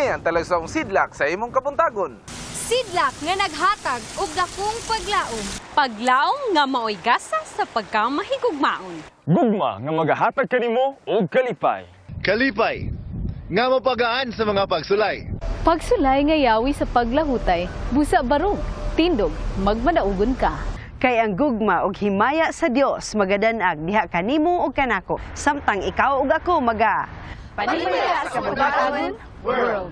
Kini ang talagsong sidlak sa imong Kabuntagon. Sidlak nga naghatag og dakong paglaom. Paglaom nga maoy gasa sa pagkamahigugmaon. Gugma nga magahatag kanimo og kalipay. Kalipay, nga mapagaan sa mga pagsulay. Pagsulay nga yawi sa paglahutay, busa barog, tindog, magmadaugon ka. Kay ang gugma og himaya sa Dios magadanag diha kanimo og kanako, samtang ikaw ug ako Panimbaya sa Kabuntagon World.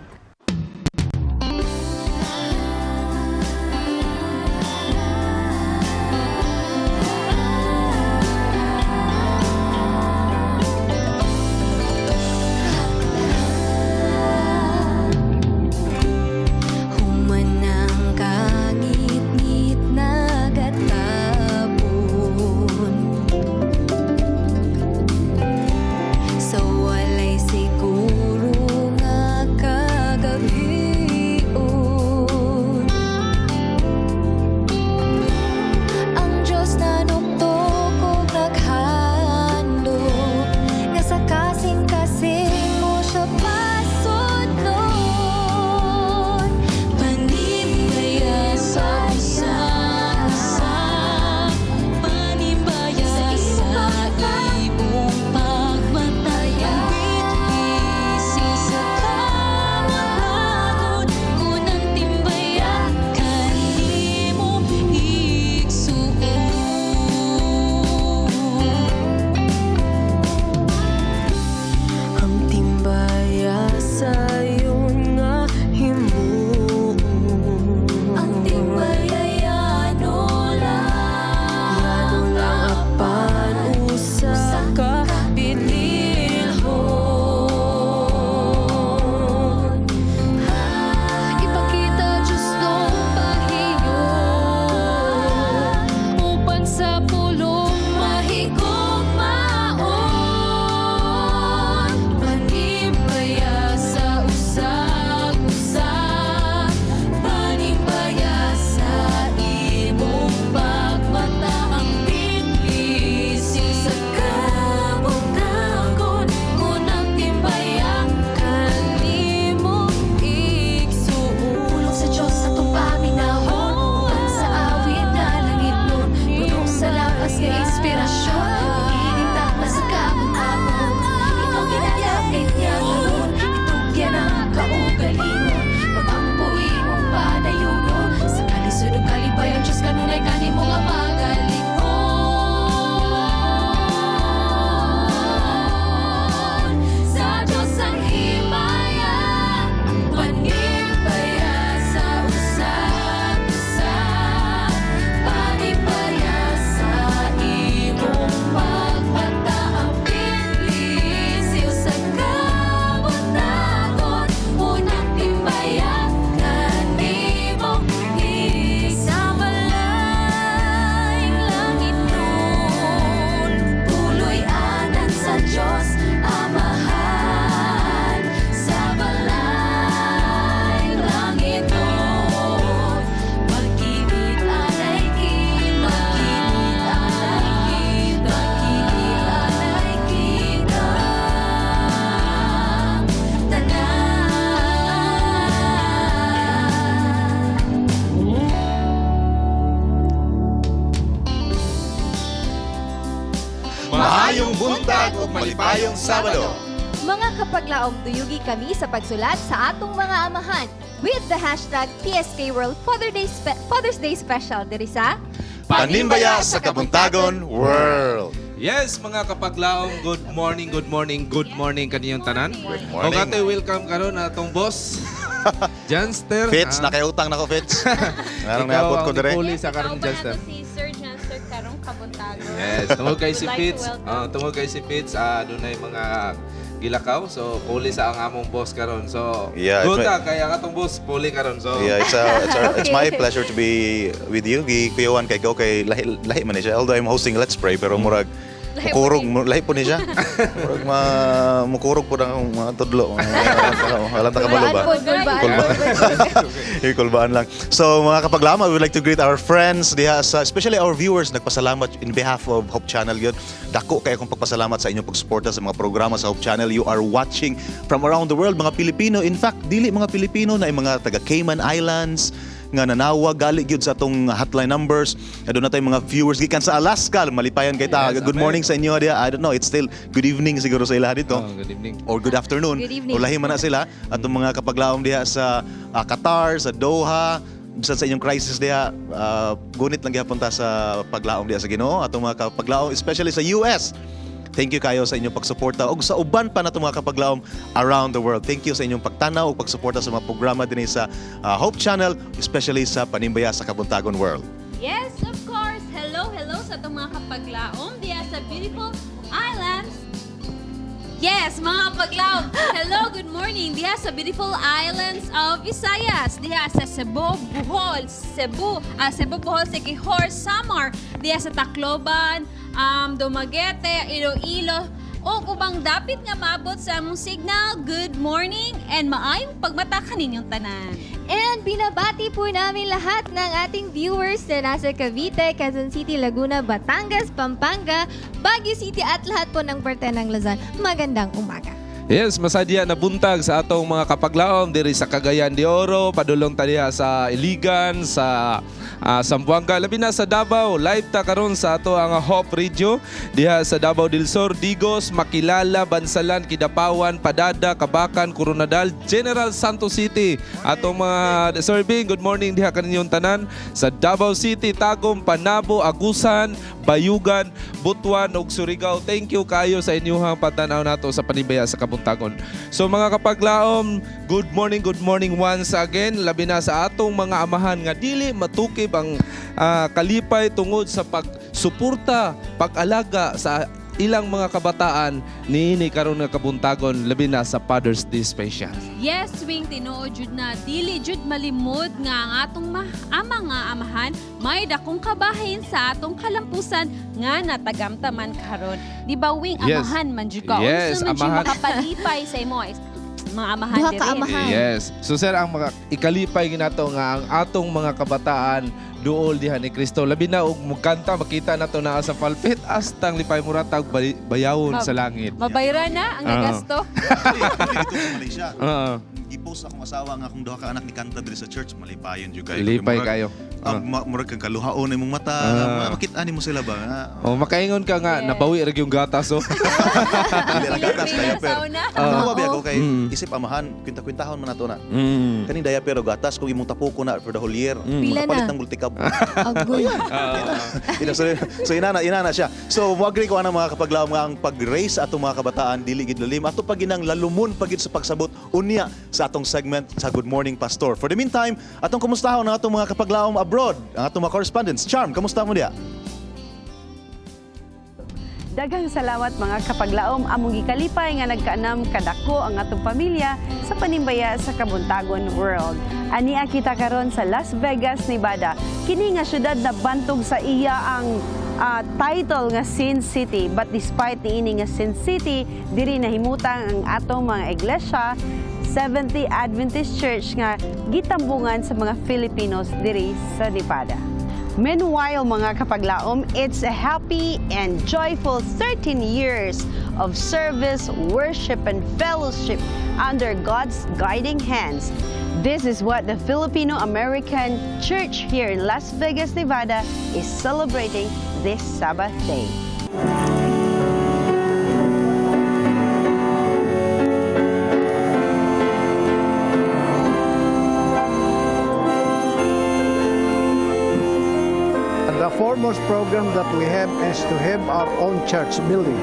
Maayong buntag ug malipayong Sabado. Mga kapaglaom, duyugi kami sa pagsulat sa atong mga amahan with the hashtag PSK World Father's Day Special diri sa Panimbaya sa Kabuntagon World. Yes, mga kapaglaom, good morning, good morning, good morning kaniyong tanan. Good O morning. katoy, welcome karon na atong boss. Janster. Fitz, nakiutang na ko, Fitz. Anong Ikaw naabot ko ang dire? nipuli sa karon, Janster. si Sir Janster karong Kabuntagon. Yes, tungod kay si Would like Fitz. to welcome. Tungod kay si Fitz, dunay mga gilakaw. So, puli sa ang among boss karon. So, Yeah, good it's ta kay ang atong boss puli karon. So, Yeah, it's my pleasure to be with you. Kuyawan kay go kay lahi man siya. Although I'm hosting Let's Pray, pero murag lahi po ni siya. Murag mukurog po ng mga tudlo. Walang takabalo ba? Kulbaan lang. So mga kapaglama, we would like to greet our friends diha sa, especially our viewers, nagpasalamat in behalf of Hope Channel yun. Dako kayo kong pagpasalamat sa inyong pagsuporta sa mga programa sa Hope Channel. You are watching from around the world, mga Pilipino. In fact, dili mga Pilipino na mga taga Cayman Islands nga nanawag gali gyud sa atong hotline numbers. Adto na tayong mga viewers gikan sa Alaska, malipayan kay ta. Good morning sa inyo dia. I don't know, it's still good evening siguro sa ila dito. Good evening. Or good afternoon. Good evening. O lahi man na sila. Atong mga kapaglaom diha sa Qatar, sa Doha, sa inyong crisis diha, gunit lang gihapon ta sa paglaom diha sa Ginoo. Atong mga kapaglaom especially sa US. Thank you kayo sa inyong pagsuporta og sa uban pa nato mga kapaglaom around the world. Thank you sa inyong pagtanaw ug pagsuporta sa mga programa dinhi sa Hope Channel, especially sa Panimbaya sa Kabuntagon World. Yes, of course. Hello sa itong mga kapaglaom diya sa beautiful islands. Yes, mga kapaglaom. Hello, good morning. Diya sa beautiful islands of Visayas. Diya sa Cebu, Bohol, Cebu, Bohol, Siquijor, Samar. Diya sa Tacloban, Dumaguete, Iloilo, o ubang dapit nga maabot sa among signal. Good morning and maayong pagmata kaninyong tanan. And binabati po namin lahat ng ating viewers na nasa Cavite, Quezon City, Laguna, Batangas, Pampanga, Baguio City at lahat po ng parte ng Luzon. Magandang umaga. Yes, masadya na buntag sa atong mga kapaglaom diri sa Cagayan de Oro, padulong tadiha sa Iligan, sa Zamboanga, labi na sa Davao. Live ta karon sa ato ang Hope Radio diha sa Davao del Sur, Digos, Makilala, Bansalan, Kidapawan, Padada, Kabakan, Coronadal, General Santos City. Atong mga serving, good morning diha kaninyong tanan sa Davao City, Tagum, Panabo, Agusan, Bayugan, Butuan ug Surigao. Thank you kayo sa inyong patanaw nato sa Panimbaya sa Kabuntagon. So mga kapaglaom, good morning once again. Labi na sa atong mga amahan nga dili matukib ang kalipay tungod sa pagsuporta, pag-alaga sa ilang mga kabataan niini karon nga Kabuntagon, labi na sa Father's Day Special. Yes, swing tinuod jud na dili jud malimod nga ang atong amang nga amahan may dakong kabahin sa atong kalampusan nga natagamtaman karon. Di ba wing Yes. amahan man jud ka? Yes, Unsa man jud amahan. makapalipay sa imo mga amahan Duha diri. ka amahan. Yes. So sir, ang mga ikalipay ginato nga ang atong mga kabataan duol diha ni Kristo. Labi na og mugkanta makita nato na sa pulpit astang lipay muratag bayawon sa langit. Mabayra na ang nagasto. Dito sa Malaysia. I-post akong asawa nga akong duha ka anak ni kanta diri sa church, malipayon jud kayo. Lipay kayo. Murag kang kaluhaon imong mata, makita-ani mo sila ba? Oh, makaingon ka nga nabawi ra yung gatas oh. Dili ra gatas kaya pero. Sauna. Ano ba ako kay isip amahan, kwinta-kwintahon man nato na. Kaning daya pero gatas kung imong tapuko na for the whole year. Pila Makapalit na? ng multicab. Agoy. So inana siya. So mo-agree ko ana mga kapaglaom nga ang pag-raise atong mga kabataan dili gid lalim ato pag ginang lalumon pagid sa pagsabot unya sa atong segment sa Good Morning Pastor. For the meantime, atong kumustahon ang atong mga kapaglaom abroad, ang atong mga correspondents. Charm, kamusta mo diya? Daghang salamat mga kapaglaom among gikalipay nga nagkaanam kadako ang atong pamilya sa Panimbaya sa Kabuntagon World. Ania kita karon sa Las Vegas, Nevada. Kini nga syudad na bantog sa iya ang title nga Sin City, but despite niini nga Sin City, diri nahimutang ang atong mga iglesia, Seventh-day Adventist Church nga gitambungan sa mga Filipinos diri sa Nevada. Meanwhile, mga kapaglaom, it's a happy and joyful 13 years of service, worship, and fellowship under God's guiding hands. This is what the Filipino-American Church here in Las Vegas, Nevada is celebrating this Sabbath day. The foremost program that we have is to have our own church building.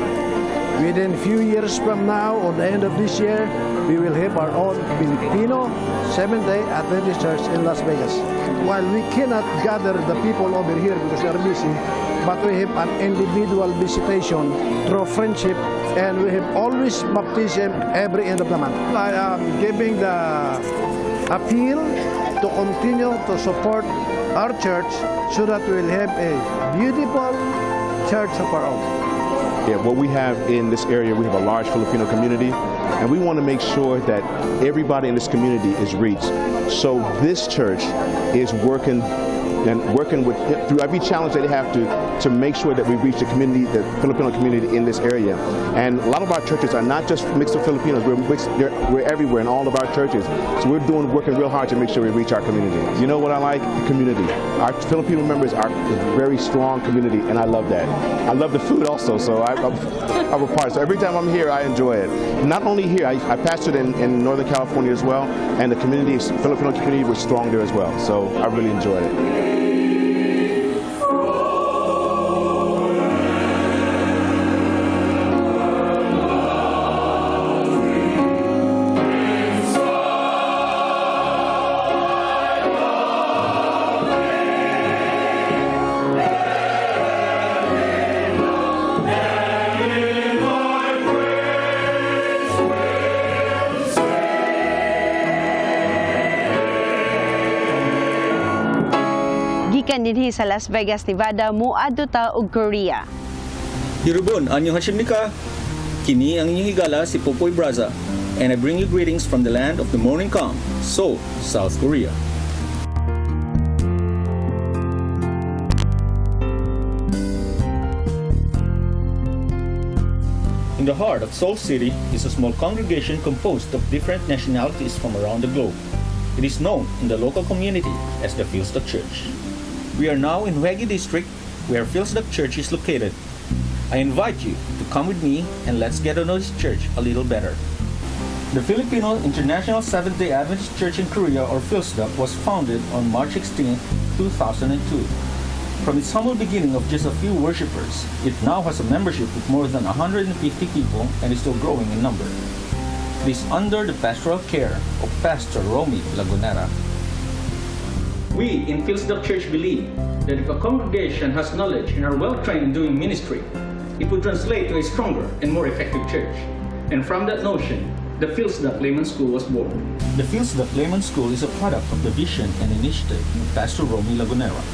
Within few years from now, or the end of this year, we will have our own Filipino Seventh-day Adventist Church in Las Vegas. While we cannot gather the people over here because they are busy, but we have an individual visitation through friendship, and we have always baptism every end of the month. I am giving the appeal to continue to support our church so that we will have a beautiful church of our own. what we have in this area, we have a large Filipino community, and we want to make sure that everybody in this community is reached. So this church is working with through every challenge that they have to make sure that we reach the community, the Filipino community in this area. And a lot of our churches are not just mixed with Filipinos, we're everywhere in all of our churches. So we're working real hard to make sure we reach our community. You know what I like? The community. Our Filipino members are a very strong community, and I love that. I love the food also, so I'm a part. So every time I'm here, I enjoy it. Not only here, I pastored in Northern California as well, and the community, Filipino community was strong there as well. So I really enjoyed it. Gikan dinhi sa Las Vegas, Nevada, muadto ta og Korea. Hirubon, anyong hasimnika. Kini ang inyong higala si Popoy Braza, and I bring you greetings from the land of the morning calm, Seoul, South Korea. In the heart of Seoul City is a small congregation composed of different nationalities from around the globe. It is known in the local community as the Philstock Church. We are now in Huegi District, where Philstock Church is located. I invite you to come with me and let's get to know this church a little better. The Filipino International Seventh-day Adventist Church in Korea, or Philstock, was founded on March 16, 2002. From its humble beginning of just a few worshippers, it now has a membership with more than 150 people and is still growing in number. It is under the pastoral care of Pastor Romy Lagunera. We in Philstock Church believe that if a congregation has knowledge and are well-trained in doing ministry, it will translate to a stronger and more effective church. And from that notion, the Philstock Layman School was born. The Philstock Layman School is a product of the vision and initiative of Pastor Romy Lagunera.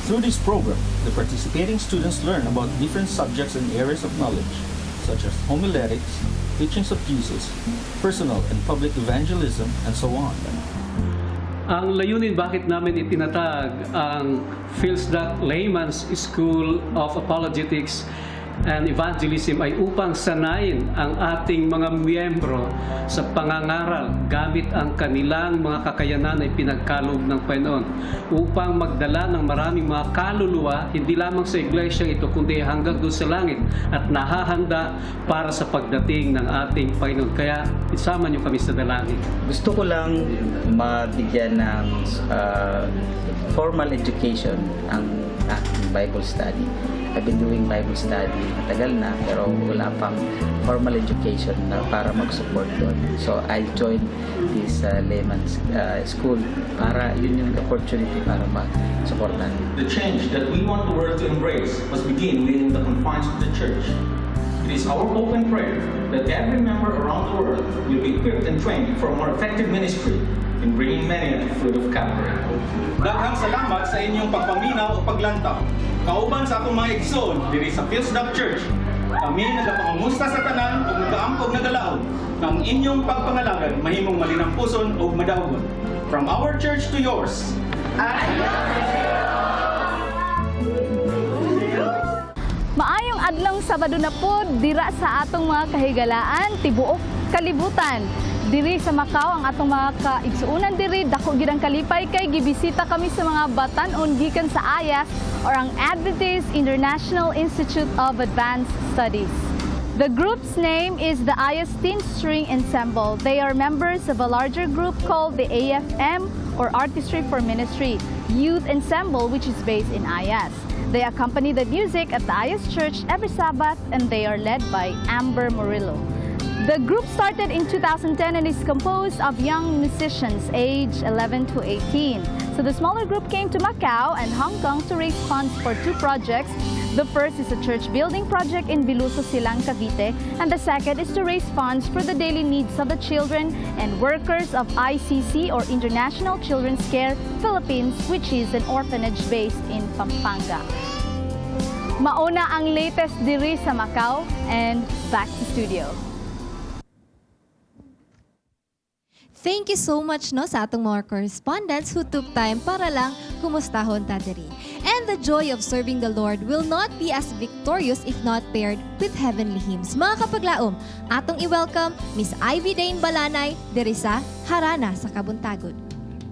Through this program, the participating students learn about different subjects and areas of knowledge, such as homiletics, teachings of Jesus, personal and public evangelism, and so on. Ang layunin bakit namin itinatag ang Philstock Layman's School of Apologetics and Evangelism ay upang sanayin ang ating mga miyembro sa pangangaral gamit ang kanilang mga kakayanan ay pinagkaloob ng Panginoon upang magdala ng maraming mga kaluluwa hindi lamang sa iglesyang ito kundi hanggang doon sa langit at nahahanda para sa pagdating ng ating Panginoon. Kaya isama niyo kami sa dalangin. Gusto ko lang mabigyan ng formal education ang aking Bible study. I've been doing Bible study matagal na pero wala pang formal education na para mag-support doon. So I joined this layman's school para yun yung opportunity para mag-supportan. The change that we want the world to embrace must begin within the confines of the church. It is our hope and prayer that every member around the world will be equipped and trained for a more effective ministry in bringing many at the foot of Calvary. Daghang salamat sa inyong pagpaminaw o paglantaw. Kauban sa akong mga igsoon diri sa Philstock Church. Kami nagapangamusta sa tanan ug nagaangkog nagalaod ng inyong pagpangalagan mahimong malinampuson ug madaugon. From our church to yours. Maayong adlong Sabado na po dira sa atong mga kahigalaan tibuok kalibutan. Diri sa Macau ang atong mga kaigsuunan diri dako gid ang kalipay kay gibisita kami sa mga batan-on gikan sa AYAS or ang Adventist International Institute of Advanced Studies. The group's name is the AYAS Teen String Ensemble. They are members of a larger group called the AFM or Artistry for Ministry Youth Ensemble, which is based in AYAS. They accompany the music at the AYAS Church every Sabbath and they are led by Amber Murillo. The group started in 2010 and is composed of young musicians aged 11 to 18. So the smaller group came to Macau and Hong Kong to raise funds for two projects. The first is a church building project in Biluso, Silang, Cavite, and the second is to raise funds for the daily needs of the children and workers of ICC or International Children's Care Philippines, which is an orphanage based in Pampanga. Mauna ang latest diri sa Macau and back to studio. Thank you so much no sa atong mga correspondents who took time para lang kumustahon ta diri. And the joy of serving the Lord will not be as victorious if not paired with heavenly hymns. Mga kapaglaom, atong i-welcome Miss Ivy Dane Balanay diri sa Harana sa Kabuntagon.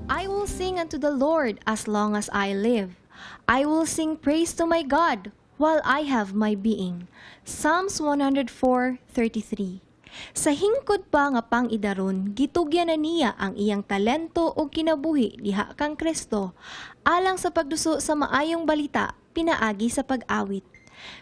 I will sing unto the Lord as long as I live. I will sing praise to my God while I have my being. Psalms 104:33. Sa hingkod pa nga pang-idaron, gitugyan na niya ang iyang talento o kinabuhi diha kang Kristo. Alang sa pagduso sa maayong balita, pinaagi sa pag-awit.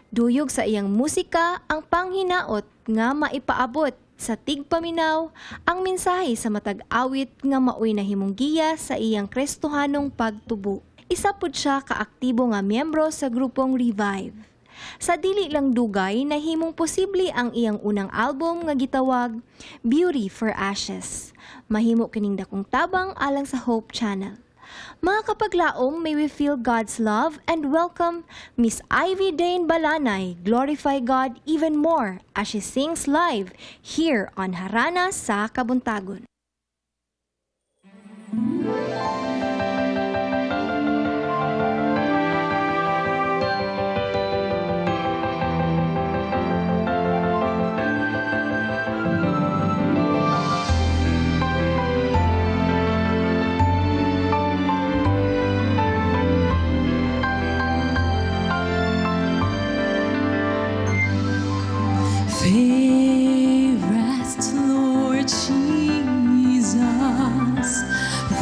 Duyog sa iyang musika ang panghinaot nga maipaabot sa tigpaminaw ang mensahe sa matag awit nga maoy nahimong giya sa iyang Kristohanong pagtubo. Isa pud siya kaaktibo nga miyembro sa grupong Revive. Sa dili lang dugay, nahimong posible ang iyang unang album nga gitawag Beauty for Ashes. Mahimo kining dakong tabang alang sa Hope Channel. Mga kapaglaom, may we feel God's love and welcome Miss Ivy Dane Balanay, glorify God even more as she sings live here on Harana sa Kabuntagon. Fairest Lord Jesus,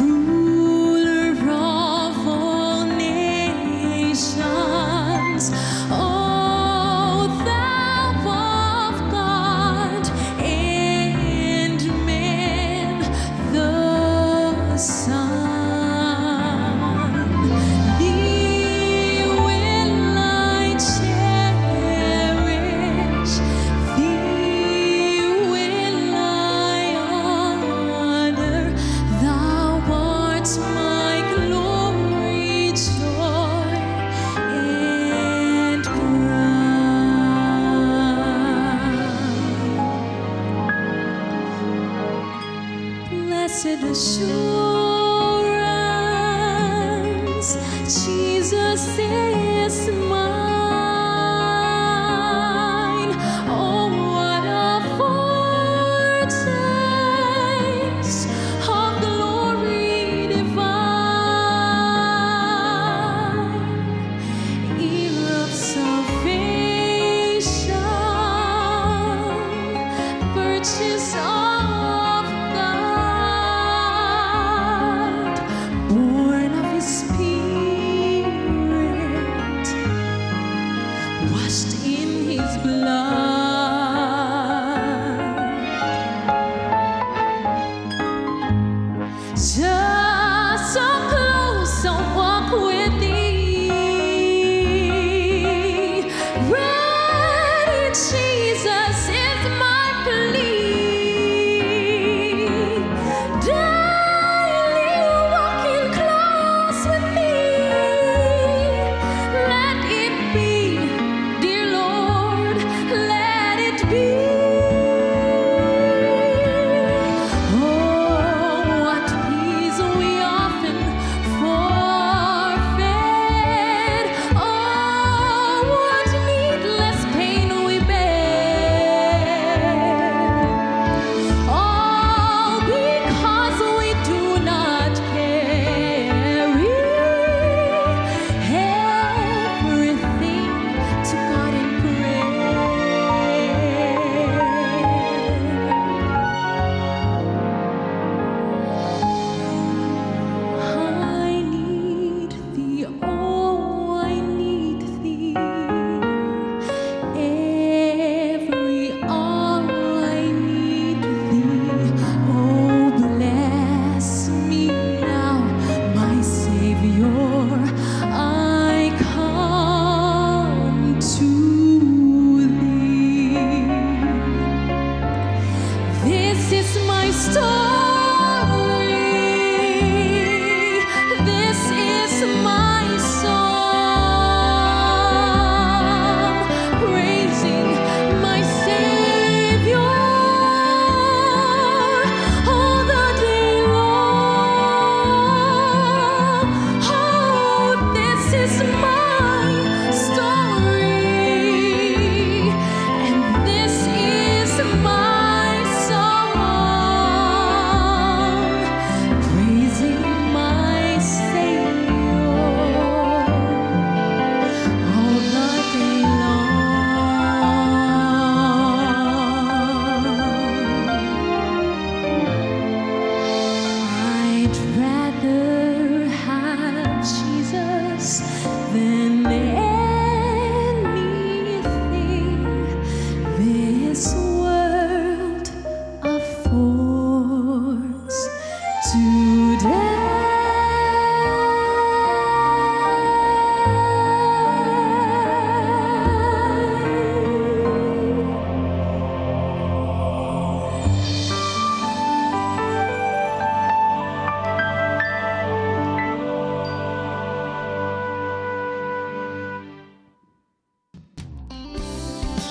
ruler of all nations, O thou of God and man, the Son. Thee will I cherish, Thee will I honor. Thou art my glory, joy, and crown. Blessed assurance, Jesus is mine. Oh, what a foretaste of glory divine, ear of salvation, purchase of God, born of His Spirit, washed in His blood. Just so close, I'll walk with Thee. Ready, Jesus is my plea. Daily walking close with Thee. Let it be, dear Lord, let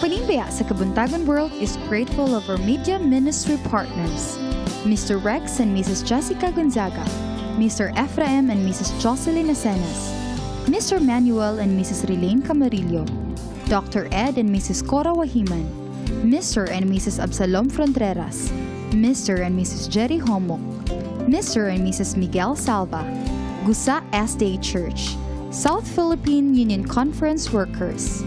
Panimbaya sa Kabuntagon World is grateful of our media ministry partners, Mr. Rex and Mrs. Jessica Gonzaga, Mr. Ephraim and Mrs. Jocelyn Acenas, Mr. Manuel and Mrs. Relaine Camarillo, Dr. Ed and Mrs. Cora Wahiman, Mr. and Mrs. Absalom Frontreras, Mr. and Mrs. Jerry Homok, Mr. and Mrs. Miguel Salva, Gusa SDA Church, South Philippine Union Conference Workers.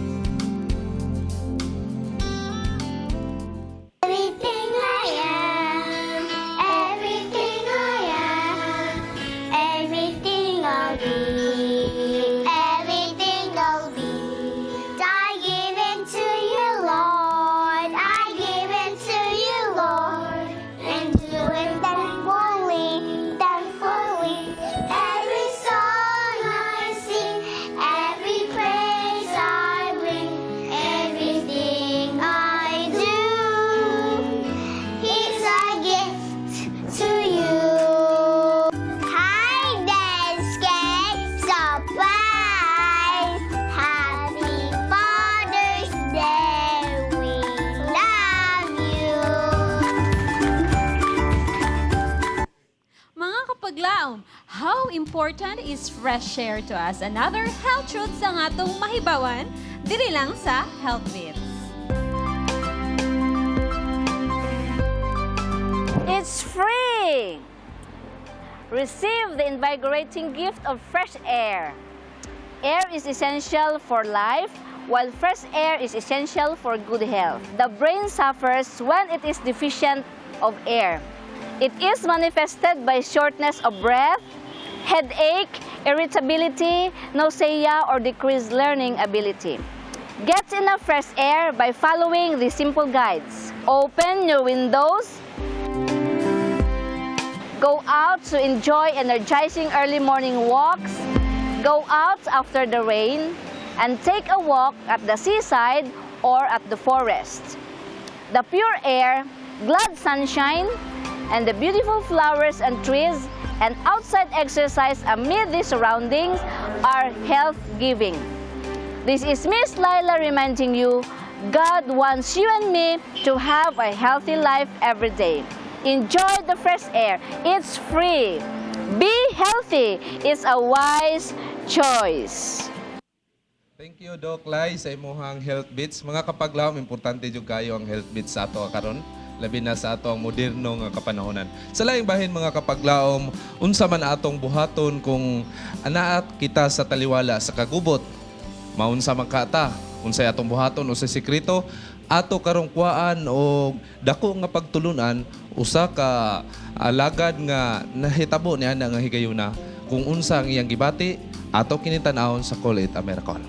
How important is fresh air to us? Another health truth sa atong mahibawan, diri lang sa Health Bits. It's free! Receive the invigorating gift of fresh air. Air is essential for life, while fresh air is essential for good health. The brain suffers when it is deficient of air. It is manifested by shortness of breath, headache, irritability, nausea, or decreased learning ability. Get enough fresh air by following these simple guides. Open your windows. Go out to enjoy energizing early morning walks. Go out after the rain and take a walk at the seaside or at the forest. The pure air, glad sunshine, and the beautiful flowers and trees and outside exercise amid these surroundings are health-giving. This is Miss Laila reminding you, God wants you and me to have a healthy life every day. Enjoy the fresh air. It's free. Be healthy. It's a wise choice. Thank you, Doc Lai, sa imuhang health bits. Mga kapaglaom, importante jud kayo ang health bits sa ato karon. Labi na sa ato ang moderno nga kapanahonan. Sa laing bahin mga kapaglaom, unsa man atong buhaton kung anaat kita sa taliwala sa kagubot, maunsa man kata, unsay atong buhaton o sa sekreto, ato karong kuhaan o dako nga pagtulunan, usa ka alagad nga nahitabo niya nga higayuna kung unsa ang iyang gibati, ato kinitan-awon sa Call It a Miracle.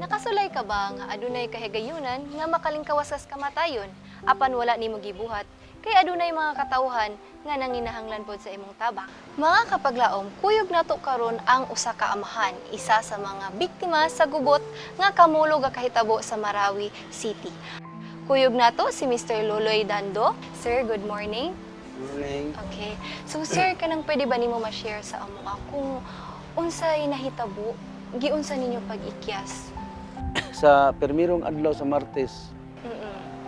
Nakasulay ka ba nga adunay kahigayunan nga makalingkawas kas kamatayon apan wala nimo gibuhat kay adunay mga katawhan nga nanginahanglan pod sa imong tabang. Mga kapaglaom, kuyog nato karon ang usa ka amahan, isa sa mga biktima sa gubot nga kamulo ga kahitabo sa Marawi City. Kuyog nato si Mr. Loloy Dando. Sir, good morning. Good morning. Okay. So sir, kanang pwede ba nimo ma-share sa amo kung unsay nahitabo giunsa ninyo pag-ikyas? Sa permirong adlaw sa Martes,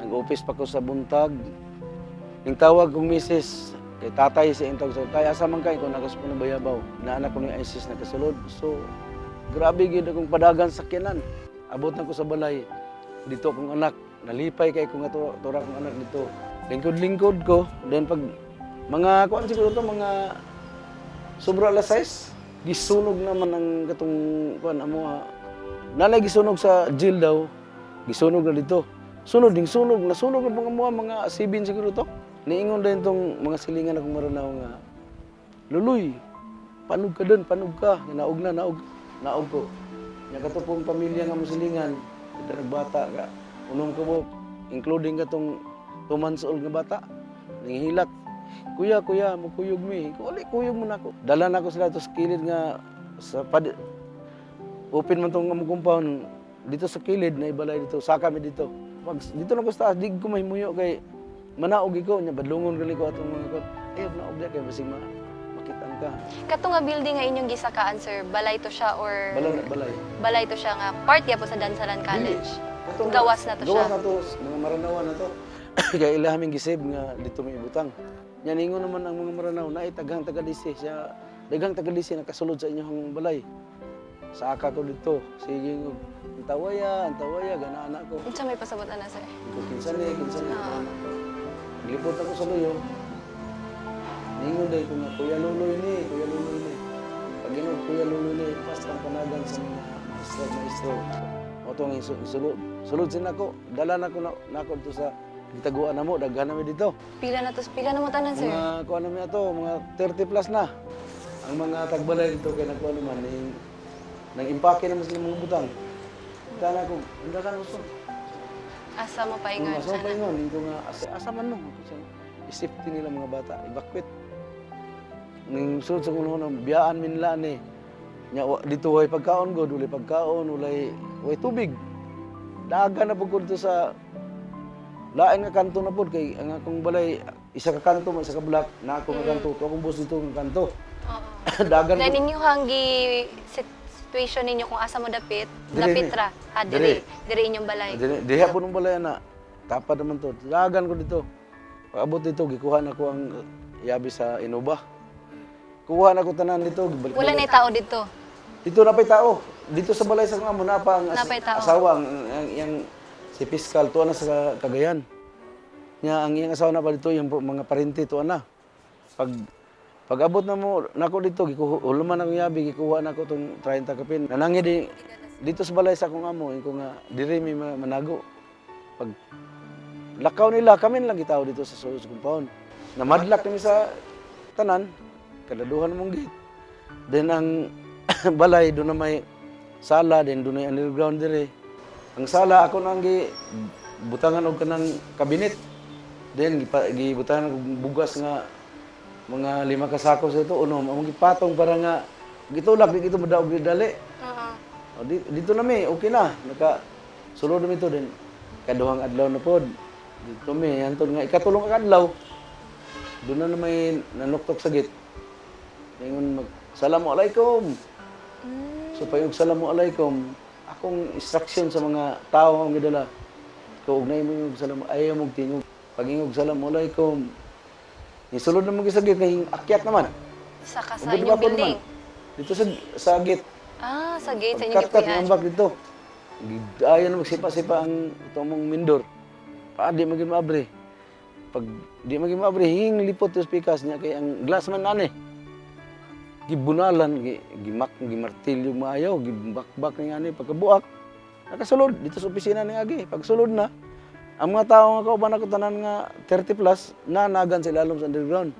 nag-office pa ko sa buntag. Ning tawag kong misis, kay tatay sa intawag sa tay, asa man kay kung nakas po ng bayabaw. Naanak ko ng ISIS na kasulod. So, grabe gid akong padagan sa kinan. Abot na ko sa balay. Dito akong anak, nalipay kay kung tura akong anak dito. Lingkod-lingkod ko. Then pag mga kuan siguro to, mga sobra alas 6, gisunog naman ang katong kuan amo. Nanay gisunog sa jail daw. Gisunog na dito. Sunod ding sunog, nasunog ang mga 7 siguro to. Niingon din tong mga silingan akong maranaw nga, Luloy, panog ka dun, panog ka. Naog ko. Nakatapong pamilya nga mo silingan, kita nagbata ka. Unong ko mo, including ka tong 2 months old nga bata. Nangihilak. Kuya, magkuyog mi. Kuyog mo na ako. Dala na ako sila to sa kilid nga, open man tong among compound. Dito sa kilid, na ibalay dito, saka mi dito. Dito na ko sa taas, di ko mahimuyo kay manaog iko nya badlungon gali ko atong mga kon. Ayaw naog dia kay basig makitaan ka. Kato nga building nga inyong gisakaan, sir, balay to siya or Balay. balay to siya nga part ya po sa Dansalan College. Gawas na to siya. Gawas na to, mga maranawan na to. Kaya ilahaming gisib nga dito may ibutang. Yan ingon naman ang mga maranaw na taghang taga-disi siya. Daghang taga-disi nakasulod sa inyong balay. Sa aka ko dito. Sige ngo. Antawaya, gana anak ko. Unsa may pasabot ana, sir? Kinsan. Lipot ako sa luyo. Ningon day ko nga, Kuya Luloy ni. Pag inog Kuya Luloy ni, pastang panagan sa mga maestro. Otong sulod sin ako. Dala nako dito sa gitaguan namo, daghan nami dito. Pila na mo tanan, sir? Mga kuan nami ato, mga 30 plus na. Ang mga tagbalay dito kay nagkuan naman nang impake naman sila mga butang. Dala ko, anda ka gusto. Asa mo paingon Asa mo paingon, dito nga asa man mo. Isipti nila mga bata, evacuate. Ning sulod sa kuno biyaan min nila ni. Nya dito way pagkaon go, duli pagkaon, way tubig. Dagan na pud dito sa lain nga kanto na pud kay ang akong balay isa ka kanto man isa ka block na ako nga kanto, akong bus dito nga kanto. Dagan. Na ninyo hanggi situation ninyo kung asa mo dapit ra. Diri inyong balay. Diha po ng balay na. Tapad naman to. Dagan ko dito. Pag-abot dito, gikuha na ko ang yabi sa Inuba. Kuha na ko tanan dito. Wala na tao dito. Dito na pa'y tao. Dito sa balay sa mga muna pa ang asawa, ang si Piskal, tuwa na sa Cagayan. Ang iyang asawa na pa dito, yung mga parente, tuwa na. Pag-abot na mo, nako dito, huluman akong yabi, gikuha na ko itong 30 kapin. Nanangi dito sa balay sa akong amo, yung nga, diri may manago. Pag lakaw nila, kami lang gitaw dito sa Solos Compound. Namadlak kami sa tanan, kadaduhan mong gate. Then ang balay, doon na may sala, then doon na underground diri. Ang sala, ako nang butangan og kanang kabinet. Then gibutangan og bugas nga mga 5 kasako sa ito, among gipatong para nga gitulak di ito madaog dali. Dito na mi, okay na. Sulod na ito din. Kaduhang adlaw na pod. Dito mi, antod nga ikatulong ka adlaw. Doon na may nanuktok sa gate. Ingon Assalamualaikum. So payog Assalamualaikum, akong instruction sa mga tao ang gidala. Kung ugnay mo yung ayaw mong tingog. Pag ingog Assalamualaikum, isulod na mong gisagit kay akyat naman. Sa inyong building? Dito sa gate. Sa gate sa inyong Kat ang bag dito. Ayaw na magsipa-sipa ang mong mindor. Di maging maabre. Pag di maging maabre, hinging lipot yung pikas niya kay ang glass man nani. Gibunalan, gimartilyo maayaw, gibakbak niya ni pagkabuak. Nakasulod dito sa opisina ni Agi. Pagsulod na, ang mga tao nga kauban ako tanan nga 30 plus na nagan sa ilalom sa underground.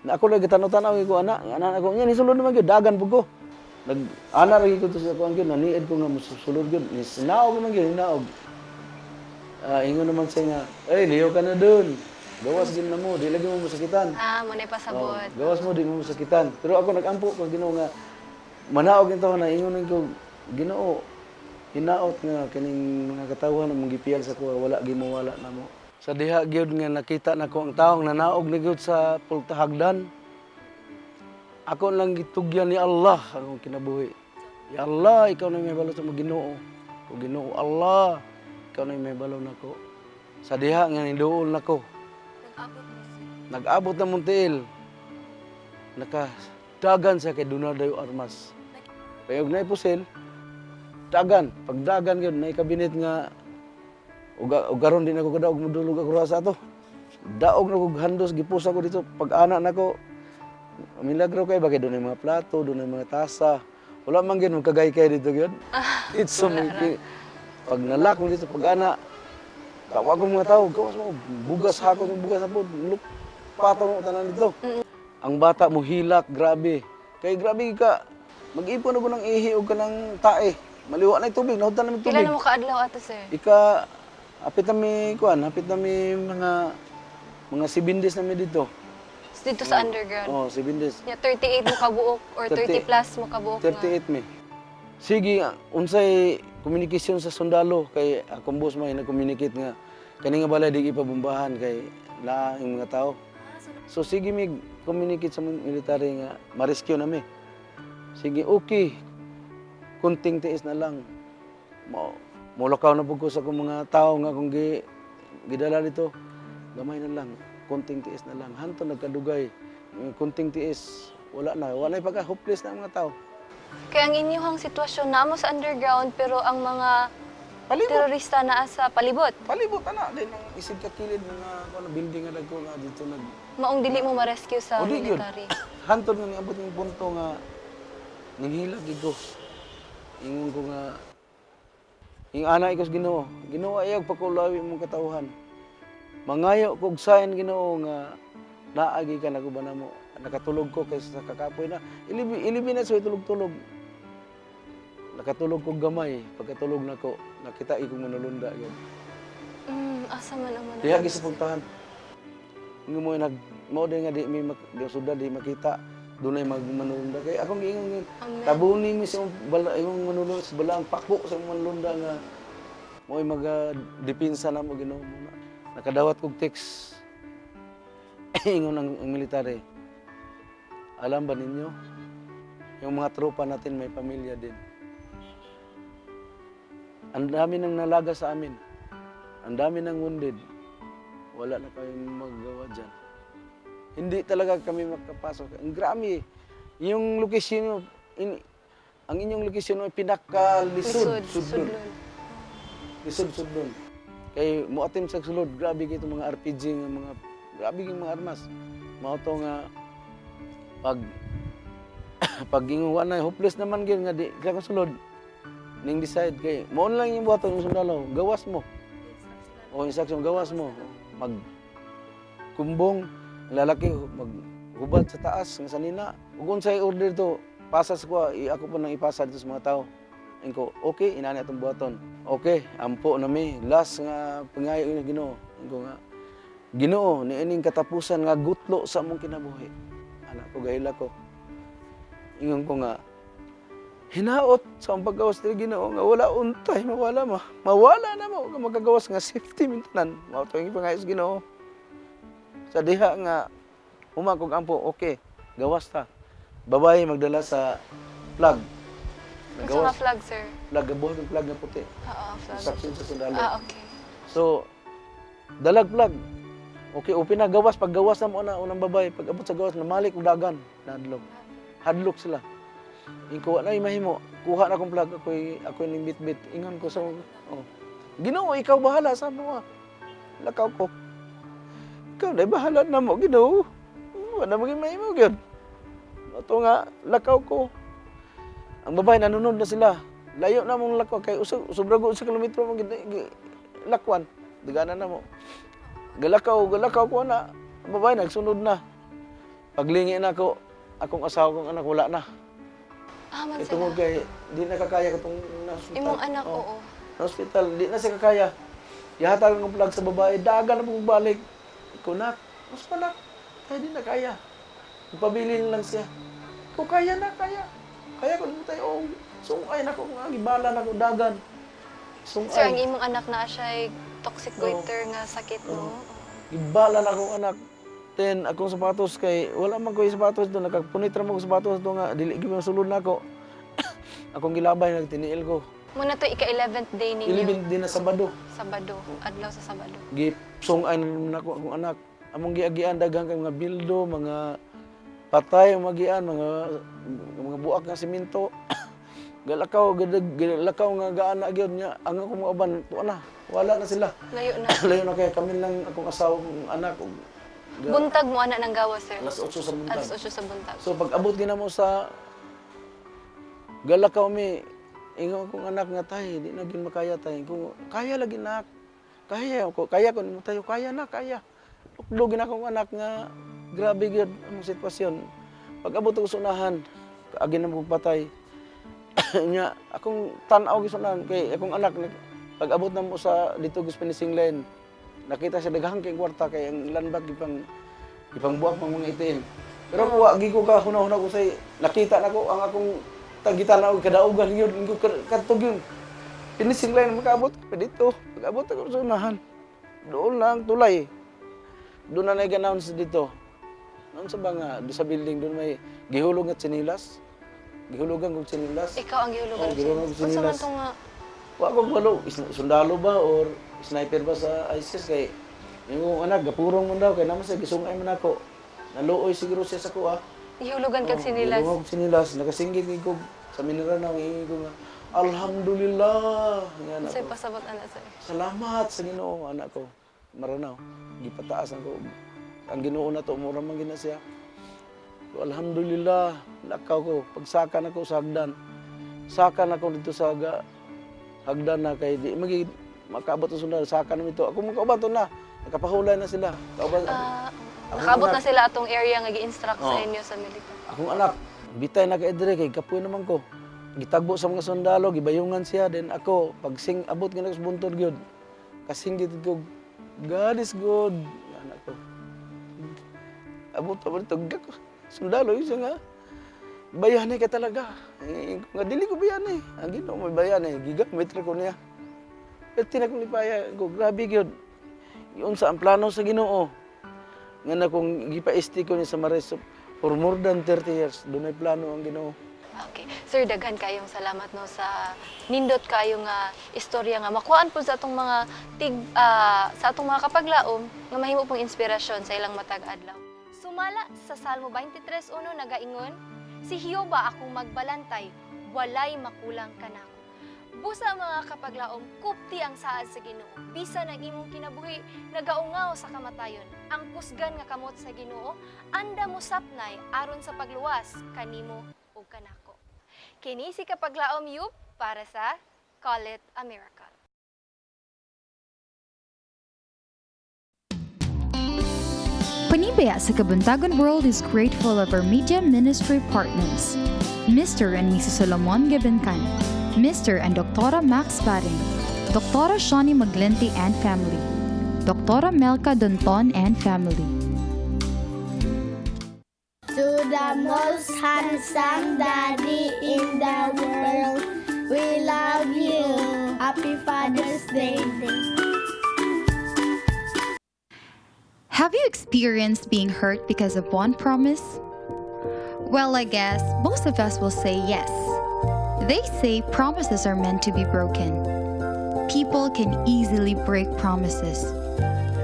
Na ako lagi tanaw-tanaw ko anak ako nya ni sulod naman gyud dagan pug ko. Ana ra ko to sa kuan gyud naniid ko nga musulod gyud ni sinaog man gyud hinaog. Ingon naman siya nga, liyo ka na doon. Gawas din na mo, di lagi mo masakitan. Mo na pasabot. Gawas mo, di mo masakitan. Pero ako nag-ampo ko Ginoo nga manaog nito na ingon ko Ginoo. Hinaot nga kining mga katawan mong gipiyal sa ko wala gimawala na mo. Sa diha gyud nga nakita nako ang taong nanaog ni gyud sa pultahagdan. Ako lang gitugyan ni Allah akong kinabuhi. Ya Allah, ikaw na may balo sa mga Ginoo. O Ginoo Allah, ikaw na may balo nako. Sa diha nga niduol nako. Nag-abot na muntil. Nakadagan sa kay Donaldo Armas. Payog na ipusil. Dagan, pag dagan yun, na kabinet nga ugaron din ako kadaog modulog ako sa ato. Daog na kog handos gipusa ko dito pag ana nako. Milagro kay bagay doon yung mga plato, doon yung mga tasa. Wala man gyud magkagay-kay dito gyud. It's so many. Pag nalak mo dito pag ana, tawag ko mga tao, gawas mo bugas hako ng bugas sa pod. Patong mo tanan dito. Ang bata mo hilak, grabe. Kay grabe ka. Mag-ipon ako ng ihi o ka ng tae. Maliwa na yung tubig, nahutan namin tubig. Pila na mo kaadlaw ato, sir? Hapit namin mga 7 days namin dito. Dito sa underground? Oo, 7 days. 38 mo kabuok or 30 plus mo kabuok 38 mi. Sige, unsay communication sa sundalo kay akong boss may nag-communicate nga Kani nga balay di ipabumbahan kay na yung mga tao. So sige mig communicate sa military nga ma-rescue nami. Sige, okay. Kunting tiis na lang. Mulakaw na po ko sa akong mga tao nga kung gidala dito. Gamay na lang. Kunting tiis na lang. Hanto nagkadugay. Kunting tiis. Wala na pagka-hopeless na ang mga tao. Kaya ang inyong sitwasyon na mo sa underground pero ang mga terorista na sa palibot. Palibot ana din ang isig ka kilid mga building nga dagko nga dito nag Maong dili mo ma-rescue sa military. Hantod nga niabot yung punto nga ninghilag ito. Ingon ko nga ing ana ikos Ginoo. Ginoo ayag pakulawi imong katawhan. Mangayo kog sign Ginoo nga naagi ka naguban namo. Nakatulog ko kaysa sa kakapoy na. Ilibi na sa tulog-tulog. Nakatulog ko gamay. Pagkatulog na ko, nakita ikong manulunda. Asa man ang manulunda? Diha sa puntahan. Nga mo mao din nga di suda di makita. Doon ay magmanulunda. Kaya akong giingon tabunin mi sa imong manulunda sa balaang pakbo sa imong manulunda nga mo'y mag-depensa na mo Ginoo muna. Nakadawat kog text. Ingon ang military. Alam ba ninyo, yung mga tropa natin may pamilya din. Ang dami nang nalaga sa amin. Ang dami nang wounded. Wala na kayong magawa dyan. Hindi talaga kami makapasok. Ang grami. Yung location ang inyong location ay pinakalisod. Lisod-sudlon. Kay muatim sa sulod, grabe kayo itong mga RPG, grabe yung mga armas. Mao to nga pag ginguwa na hopeless naman gyud nga di ka sulod ning decide kay mo lang yung buhaton yung sundalo gawas mo o instruction gawas mo mag kumbong lalaki maghubad sa taas nga sanina ug unsay order to pasas ko ako po nang ipasa dito sa mga tao ingko okay inani atong buhaton okay ampo nami last nga pangayo ni Ginoo ingko nga Ginoo niining katapusan nga gutlo sa among kinabuhi. Anak ko gahila ko. Ingon ko nga, hinaot sa ang paggawas ni Ginoo nga wala untay, mawala na mo. Magagawas nga safety mintanan. Mao to yung pangayos Ginoo. Sa diha nga, humakog ampo, okay, gawas ta. Babae magdala sa flag. Ano nga flag, sir? Flag, gabuhan yung flag na puti. Oo, flag. Saksyon sa sundalo. Okay. So, dalag flag. Okay, open na gawas. Pag gawas na mo na unang babae, pag abot sa gawas, namalik o dagan. Nadlok. Hadlok sila. Ikuha na imahimo. Kuha na akong flag. Ako'y bit-bit. Ingon ko sa Ginoo, ikaw bahala sa mo. Lakaw ko. Ikaw na bahala na mo, Ginoo. Wala maging mahimo, Gid. Ito nga, lakaw ko. Ang babae, nanunod na sila. Layo na mong lakaw. Kaya sobrago sa kilometro mong lakwan. Dagana na mo. Galakaw ko na. Babae, nagsunod na. Paglingi na ako, akong asawa kong anak, wala na. Man ito mo kay, di nakakaya katong na-hospital. Imong anak, oo. Na-hospital, di na siya kakaya. Ihatagan ng plug sa babae, dagan na balik. Kunak, mas panak, kaya di na kaya. Pabilin lang siya. Kung kaya na, kaya. Kaya ko naman tayo, sungay na ko, gibala na ko, dagan. Sungay. Sir, ang imong anak na siya toxic goiter nga sakit mo. Gibala na akong anak. Then akong sapatos kay wala man ko yung sapatos doon, nakapunit ra mo sapatos doon nga dili gyud sulod na ako. Akong gilabay nagtiniil ko. Muna to ika-11th day ninyo. 11th day na Sabado. Adlaw sa Sabado. Gipsungay na ako akong anak. Among giagian daghang kay mga bildo, mga patay magian, mga buak nga semento. Galakaw nga gaana gyud nya ang akong mga uban tuwa na. Wala na sila. Layo na. Layo na kaya kami lang akong asawa kong anak. Buntag mo ana ng gawas, sir. Alas 8 sa buntag. Alas 8 sa buntag. So pag abot gina mo sa Galakaw mi, ingon kong anak nga tay, di na gyud makaya tay. Kung kaya lagi nak. Kaya ko nimo tayo, kaya na, kaya. Lugdo gina akong anak nga grabe gyud ang sitwasyon. Pag abot ko sa unahan, kaagi na mo patay. Nya akong tan-aw gisunan kay akong anak pag abot na mo sa dito gus finishing line nakita siya daghang kay kwarta kay ang landbag ipang buak pang mga itim pero ko gi ko ka hunahuna ko say nakita nako ang akong tagitan na og kadaugan gyud ko katog yun finishing line makaabot pa dito pag abot ko sa unahan Doon lang, tulay. Doon na nag-announce dito. Noon sa banga, doon sa building, doon may gihulog at sinilas. Gihulugan kong sinilas. Ikaw ang gihulugan Oo, ng gihulugan kong sinilas. Unsa man sinilas. to nga? Wa ko balo, sundalo ba or sniper ba sa ISIS kay yung anak gapurong man daw kay naman sa gisungay man ako. Naluoy siguro siya sa kuha. Gihulugan kag sinilas. Gihulugan kong sinilas, nakasinggit ko sa Mindanao ng ko nga. Alhamdulillah. Nga anak Say ko. pasabot ana sir. Salamat sa Ginoo anak ko. Maranaw. Gipataas ako. Ang Ginoo na to mura man gina siya. So, alhamdulillah, lakaw ko. Pagsakan ako sa hagdan. Sakan ako dito sa hagdan na kay di magi makaabot sa sundalo. Sakan namin ito. Ako makaabot na. Nakapahulay na sila. Nakaabot na sila atong area nga gi-instruct sa inyo sa militar. Akong anak, bitay na kay Edre kay kapoy naman ko. Gitagbo sa mga sundalo, gibayungan siya. Then ako, pag abot nga sa buntod gyud. Kasinggit ko, God is good. Anak ko. Abot ito, sundalo, isa nga. Bayani ka talaga. Nga dili ko bayani. Ang Ginoo may bayani. Gigamit ra ko niya. Pero tinakulipaya ko, grabe gyud. Yun sa ang plano sa Ginoo. Nga na kung gipa-esti ko niya sa Maris for more than 30 years. Doon ay plano ang Ginoo. Okay. Sir, daghan kayong salamat no sa nindot kayo nga istorya nga makuhaan po sa atong mga sa atong mga kapaglaom nga mahimo pong inspirasyon sa ilang matag adlaw. Sumala sa Salmo 23:1 nagaingon, si Hioba akong magbalantay, walay makulang kanako. Busa mga kapaglaom, kupti ang saad sa Ginoo. Bisan ang imong kinabuhi, nagaungaw sa kamatayon. Ang kusgan nga kamot sa Ginoo, anda mo sapnay aron sa pagluwas kanimo ug kanako. Kini si Kapaglaom Yup para sa Call It a Miracle. Panimbaya sa Kabuntagon World is grateful of our media ministry partners, Mr. and Mrs. Solomon Gabencan, Mr. and Dr. Max Baring, Dr. Shani Maglente and family, Dr. Melka Donton and family. To the most handsome daddy in the world, we love you. Happy Father's Day. Have you experienced being hurt because of one promise? Well, I guess most of us will say yes. They say promises are meant to be broken. People can easily break promises,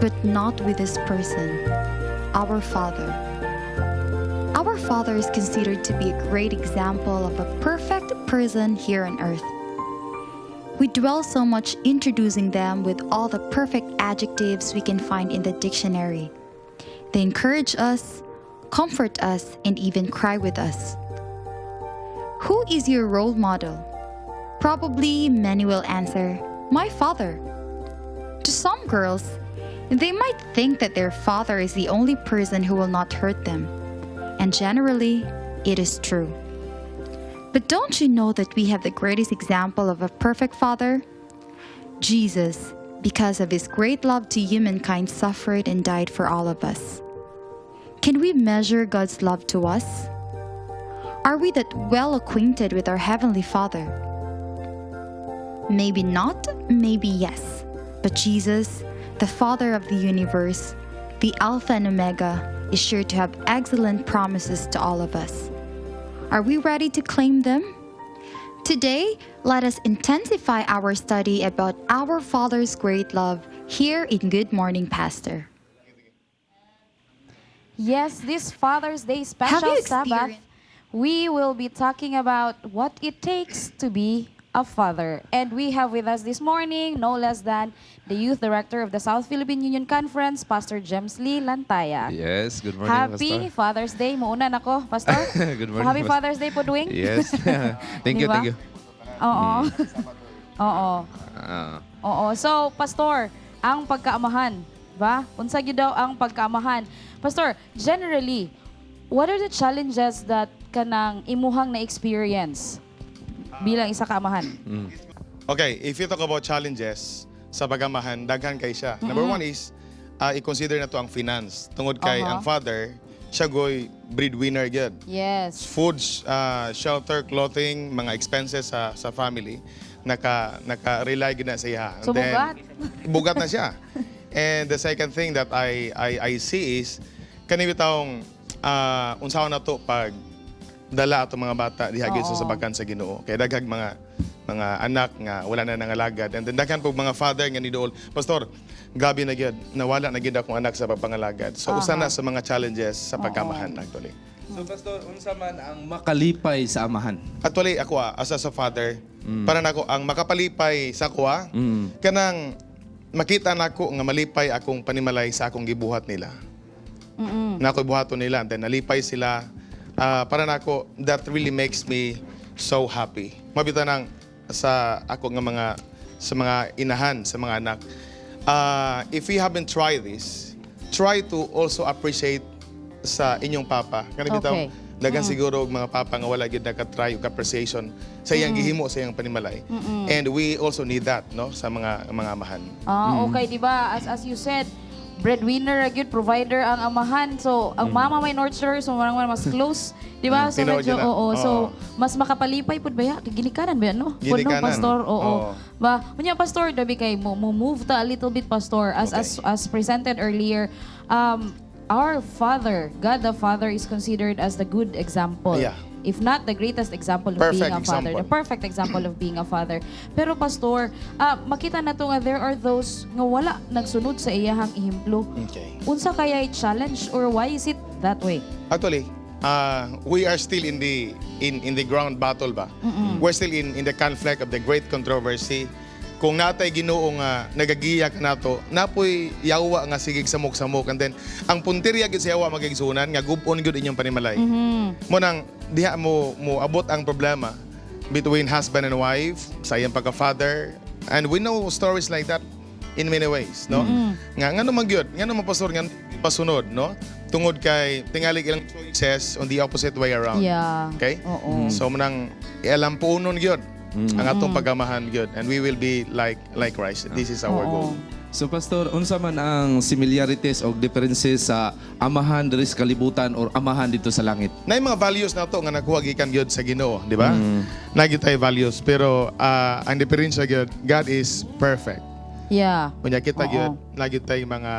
but not with this person, our Father. Our Father is considered to be a great example of a perfect person here on earth. We dwell so much introducing them with all the perfect adjectives we can find in the dictionary. They encourage us, comfort us, and even cry with us. Who is your role model? Probably many will answer, my father. To some girls, they might think that their father is the only person who will not hurt them. And generally, it is true. But don't you know that we have the greatest example of a perfect father? Jesus, because of his great love to humankind, suffered and died for all of us. Can we measure God's love to us? Are we that well acquainted with our Heavenly Father? Maybe not, maybe yes. But Jesus, the Father of the universe, the Alpha and Omega, is sure to have excellent promises to all of us. Are we ready to claim them? Today, let us intensify our study about our Father's great love here in Good Morning, Pastor. Yes, this Father's Day Have special you Sabbath, we will be talking about what it takes to be a father. And we have with us this morning, no less than the Youth Director of the South Philippine Union Conference, Pastor James Lee Lantaya. Yes, good morning, Happy Pastor. Father's Day. Muuna na ko, Pastor. Good morning, Happy Pastor. Father's Day po, Duwing. Yes. Thank you, Diba? thank you. Oo. Oo. Ah. Oo. So, Pastor, ang pagkaamahan, ba? Unsa gyud daw ang pagkaamahan? Pastor, generally, what are the challenges that kanang imuhang na experience bilang isa ka amahan? Okay, if you talk about challenges sa pagamahan, daghan kay siya. Number one is, i-consider na to ang finance. Tungod kay ang father, siya goy breadwinner gyud. Yes. Food, shelter, clothing, mga expenses sa family, naka-rely gyud na sa iya. So, bugat? Bugat na siya. And the second thing that I see is kani bitawng unsaon na to pag dala ato mga bata diha gyud sa sabakan sa Ginoo. Kay daghang mga anak nga wala na nangalagad. And then daghan pug mga father nga niduol, Pastor, grabe na gyud, nawala na gyud akong anak sa pagpangalagad. So usa na sa mga challenges sa pagkamahan actually. So Pastor, unsa man ang makalipay sa amahan? Actually ako as a father, para nako ang makapalipay sa kuha, kanang makita nako nga malipay akong panimalay sa akong gibuhat nila. Na ako'y buhaton nila, and then nalipay sila. Para nako, that really makes me so happy. Mabita nang sa ako nga sa mga inahan, sa mga anak. If we haven't tried this, try to also appreciate sa inyong papa. Kana bitaw, dagan siguro mga papa nga wala gyud naka-try og appreciation sa iyang gihimo sa iyang panimalay. And we also need that, no, sa mga amahan. Okay, di ba? As you said, breadwinner, good provider ang amahan. So, ang mama may nurturer, so marang mas close. Di ba? So, medyo, So, mas makapalipay po ba ya? Ginikanan ba yan, no? Ginikanan. Pastor, Ba, kunya, Pastor, dabi kay move ta a little bit, Pastor. As presented earlier, our Father, God the Father, is considered as the good example. Yeah. If not the greatest example of being a father, the perfect example of being a father. Pero Pastor, makita na to nga there are those nga wala nagsunod sa iyahang ihimplo. Okay. Unsa kaya challenge or why is it that way? Actually, we are still in the ground battle ba? We're still in the conflict of the great controversy. Kung natay Ginoo nga nagagiya ka nato, napoy yawa nga sigig samok-samok, and then ang punteriya gyud sa yawa magigsunan nga gub-on gyud inyong panimalay. Mo nang diha mo abot ang problema between husband and wife, sa iyang pagka-father, and we know stories like that in many ways, no? Nga naman gyud, nga naman Pastor nga pasunod, no? Tungod kay tingali ilang choices on the opposite way around. Yeah. Okay? So manang ialam puunon gyud ang atong pagamahan gyud, and we will be like Christ. This is our goal. So Pastor, unsa man ang similarities o differences sa amahan diri sa kalibutan or amahan dito sa langit? Na mga values nato nga nakuha gikan gyud sa Ginoo, di ba? Nagitay values, pero ang diferensya gyud, God is perfect. Yeah. Kunya kita gyud nagitay mga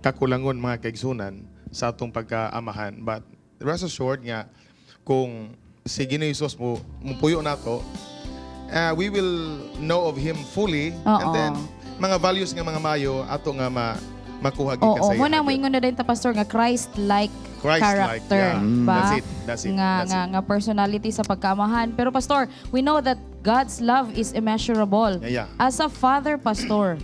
kakulangon, mga kaigsunan sa atong pagkaamahan, but rest assured nga kung si Ginoo Jesus mo puyo nato, we will know of Him fully, and then mga values nga mga mayo ato nga makuha gikan sa iya. Muna mo ingon na din ta Pastor nga Christ-like character. Yeah. Ba? That's it. Nga personality sa pagkaamahan. Pero Pastor, we know that God's love is immeasurable. Yeah. As a father, Pastor,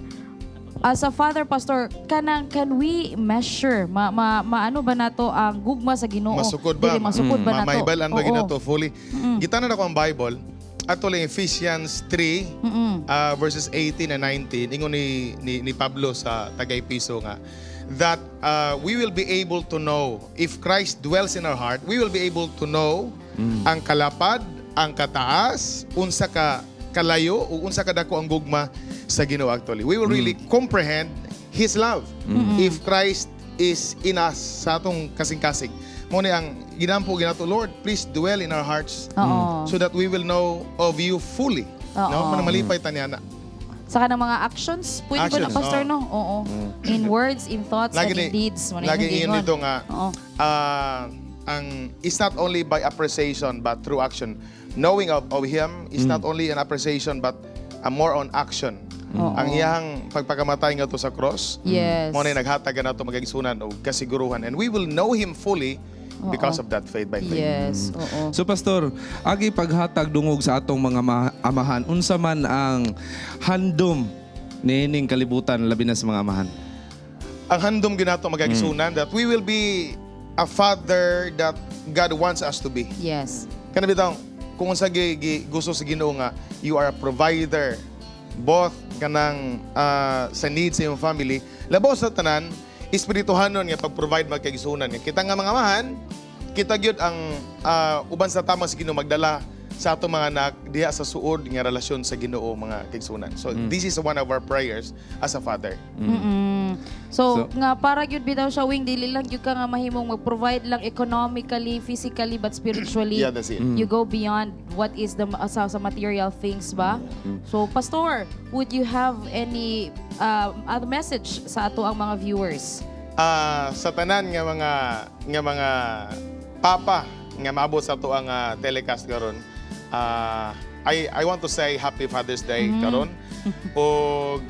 can we measure maano ba nato ang gugma sa Ginoo? Masukod ba? Masukod ba nato? Maibalan ba ginato fully? Gitanan ako ang Bible. Actually, Ephesians 3 verses 18 and 19, ingon ni Pablo sa Tagay-Piso nga, that we will be able to know, if Christ dwells in our heart, we will be able to know ang kalapad, ang kataas, unsa ka kalayo, o unsa kadako ang gugma sa Ginoo actually. We will really comprehend His love if Christ is in us sa atong kasing-kasing. Mo ni ang ginampo ginato, Lord, please dwell in our hearts so that we will know of you fully. No, malipay tanyana. Saka ng mga actions, pwede ba na Pastor no? Oo. In words, in thoughts, and in deeds. Lagi iyon dito nga, it's not only by appreciation but through action. Knowing of Him is not only an appreciation but more on action. Ang iyang pagpakamatay nga to sa cross, mo na naghatag na to magigsunan o kasiguruhan, and we will know Him fully because of that faith by faith. Yes. So Pastor, agi paghatag dungog sa atong mga amahan, unsa man ang handom niining kalibutan labi na sa mga amahan? Ang handom ginato magigsunan that we will be a father that God wants us to be. Yes. Kana bitaw, kung unsa gusto sa Ginoo nga you are a provider both kanang sa needs sa iyong family, labaw sa tanan espirituhanon nga pag-provide magkaigsunan. Kita nga mga amahan, kita gyud ang uban sa tamang sa Ginoo magdala sa ato mga anak diha sa suod nga relasyon sa Ginoo mga kaigsunan. So this is one of our prayers as a father. So, nga para gyud bitaw siya wing dili lang gyud ka nga mahimong mag-provide lang economically, physically but spiritually. Yeah, that's it. You go beyond what is the sa material things ba? So, Pastor, would you have any other message sa ato ang mga viewers? Sa tanan nga mga papa nga maabot sa ato ang telecast karon, I want to say Happy Father's Day karon. O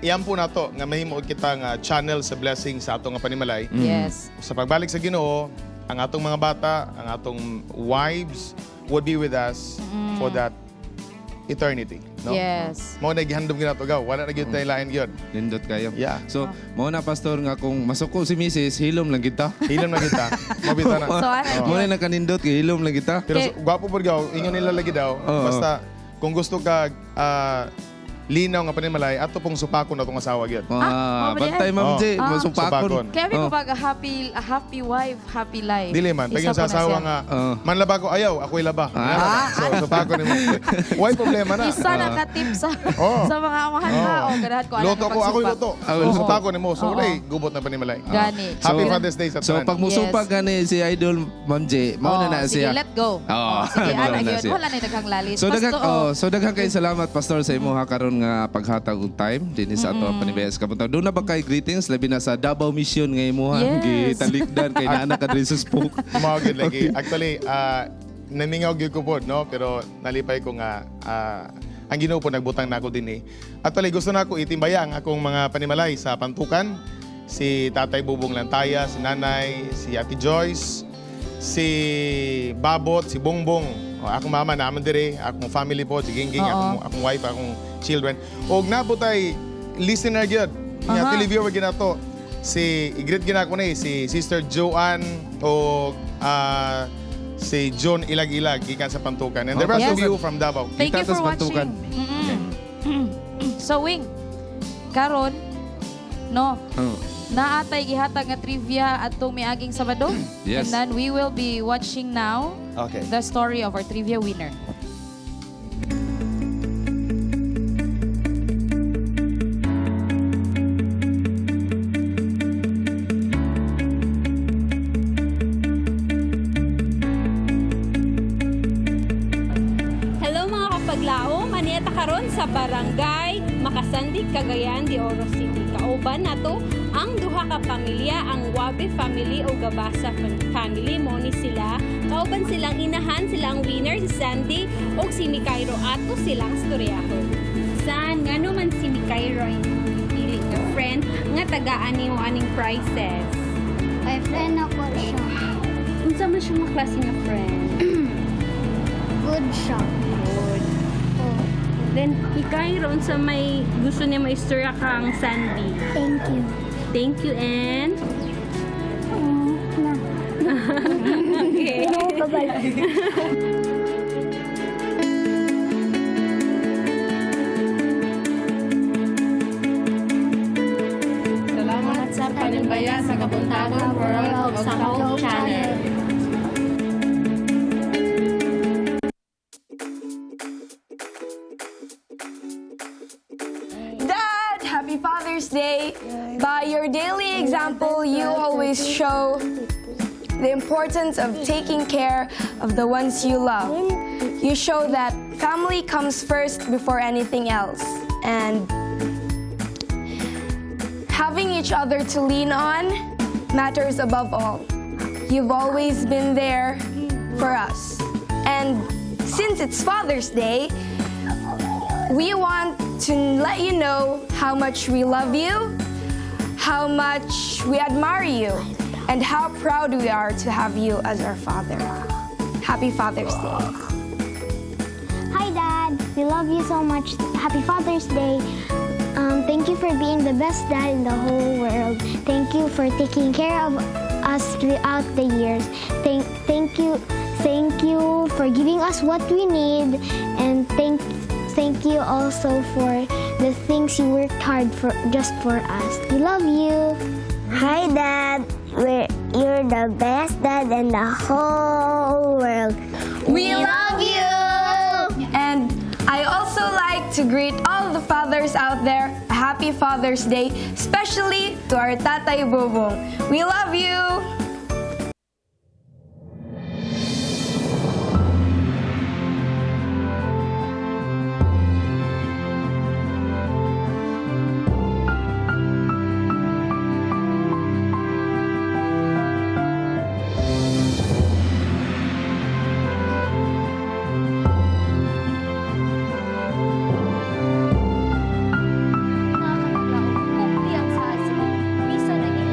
iyan po na to nga mahimo kita nga channel sa blessing sa ato nga panimalay. Yes. Sa pagbalik sa Ginoo, ang atong mga bata, ang atong wives would be with us for that eternity. No? Yes. Mao na gihandom ginato gaw, wala na gyud tayo lain gyud. Nindot kayo. Yeah. So, mao na pastor nga kung masuko si Mrs. hilom lang kita. Hilom lang kita. Mabita na. So, Mao na kanindot kay hilom lang kita. Pero gwapo pud gaw, ingon nila lagi daw. Basta kung gusto ka linaw nga panimalay, ato pong supakon na itong asawa gyud. Bantay Ma'am J, masupakon. Kaya may pag a happy wife, happy life. Dili man, pag yung sa asawa nga, manlaba ko ayaw, ako'y laba. So, supakon ni mo. Why problema na? Isa nakatip sa mga amahan ba? O, ganahan ko. Luto ko, ako'y luto. So, supakon ni mo. So, ulay, gubot na panimalay. Gani. Happy Father's Day sa So, tanan. pag musupag gani si Idol Ma'am J, mao na siya. Sige, let go. Sige, wala na daghang lalis. So, daghang kay salamat, Pastor, sa imo ha karon nga paghatag og time dinhi sa ato Panimbaya sa Kabuntagon. Doon na ba kay greetings labi na sa Davao Mission nga imo ha gitalikdan kay naana ka diri sa spoke. Mao gid lagi. Actually, namingaw gyud ko pod, no, pero nalipay ko nga ang Ginoo po nagbutang nako dinhi. Actually, gusto nako itimbaya ang akong mga panimalay sa Pantukan. Si Tatay Bubong Lantaya, si Nanay, si Ate Joyce, si Babot, si Bongbong. Akong mama naman dire, akong family po, si Gingging, akong wife, akong children. Og nabutay listener gyud. Nga televiewer ginato. Si i-greet ginako ni si Sister Joanne o si John Ilag-Ilag gikan sa Pantukan. And the rest of you from Davao. Thank you for watching. So Wing, karon no. Naatay gihatag nga trivia atong miaging Sabado. Yes. And then we will be watching now the story of our trivia winner. Hello mga kapaglaom, aniata karon sa Barangay Makasandig, Cagayan de Oro City. Kauban nato ang duha ka pamilya, ang Wabe family o Gabasa family mo ni sila. Kauban silang inahan, silang winner si Sandy o si Mikairo ato silang storyahon. San ngano man si Mikairo ay pili ka friend nga tagaan niyo aning prizes. Ay, friend ako siya. Unsa man siya mga klase nga friend? Good siya. Good. Then, Mikairo, unsa may gusto niya maistorya kang Sandy? Thank you. Thank you and? Na. Okay. Salamat sa Panimbaya sa Kabuntagon World sa Hope Channel. Dad, happy Father's Day. By your daily example, you always show the importance of taking care of the ones you love. You show that family comes first before anything else. And having each other to lean on matters above all. You've always been there for us. And since it's Father's Day, we want to let you know how much we love you, how much we admire you, and how proud we are to have you as our father. Happy Father's Day. Hi, Dad. We love you so much. Happy Father's Day. Thank you for being the best dad in the whole world. Thank you for taking care of us throughout the years. Thank you for giving us what we need, and thank you also for the things you worked hard for just for us. We love you. Hi, Dad. You're the best dad in the whole world. We love you. greet all the fathers out there a happy Father's Day, especially to our Tatay Bubong. We love you! Mga kapaglaom, kung di ang sahad sa misa naging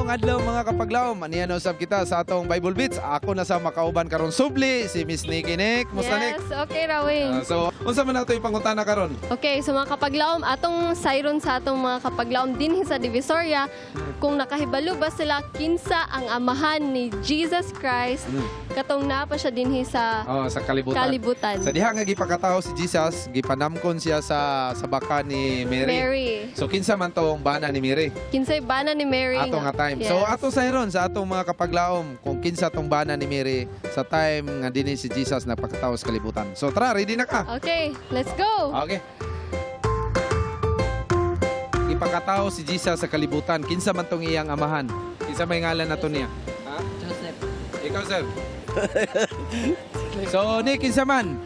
Mayong adlaw mga kapaglaom. Aniyan usab kita sa atong Bible Beats. Ako na sa makauban karon subli si Miss Nikki Nick. Musta Nick? Yes, okay Rawing. So, unsa man nato ipangutana karon? Okay, so mga kapaglaom, atong sayron sa atong mga kapaglaom dinhi sa Divisoria, kung nakahibalo ba sila kinsa ang amahan ni Jesus Christ, katong naa pa siya dinhi sa Sa kalibutan. Sa diha nga gipakatawo si Jesus, gipanamkon siya sa baka ni Mary. So kinsa man to ang bana ni Mary? Kinsay bana ni Mary Ato nga time. Yes. So ato sayron sa atong mga kapaglaom kung kinsa tong bana ni Mary sa time nga dinhi si Jesus nagpakatawo sa kalibutan. So tara, ready na ka? Okay, let's go. Okay. Ipakatao si Jesus sa kalibutan. Kinsa man tong iyang amahan? Kinsa may ngalan nato niya? Ha? Joseph. Ikaw, sir. So, Nick, kinsa man?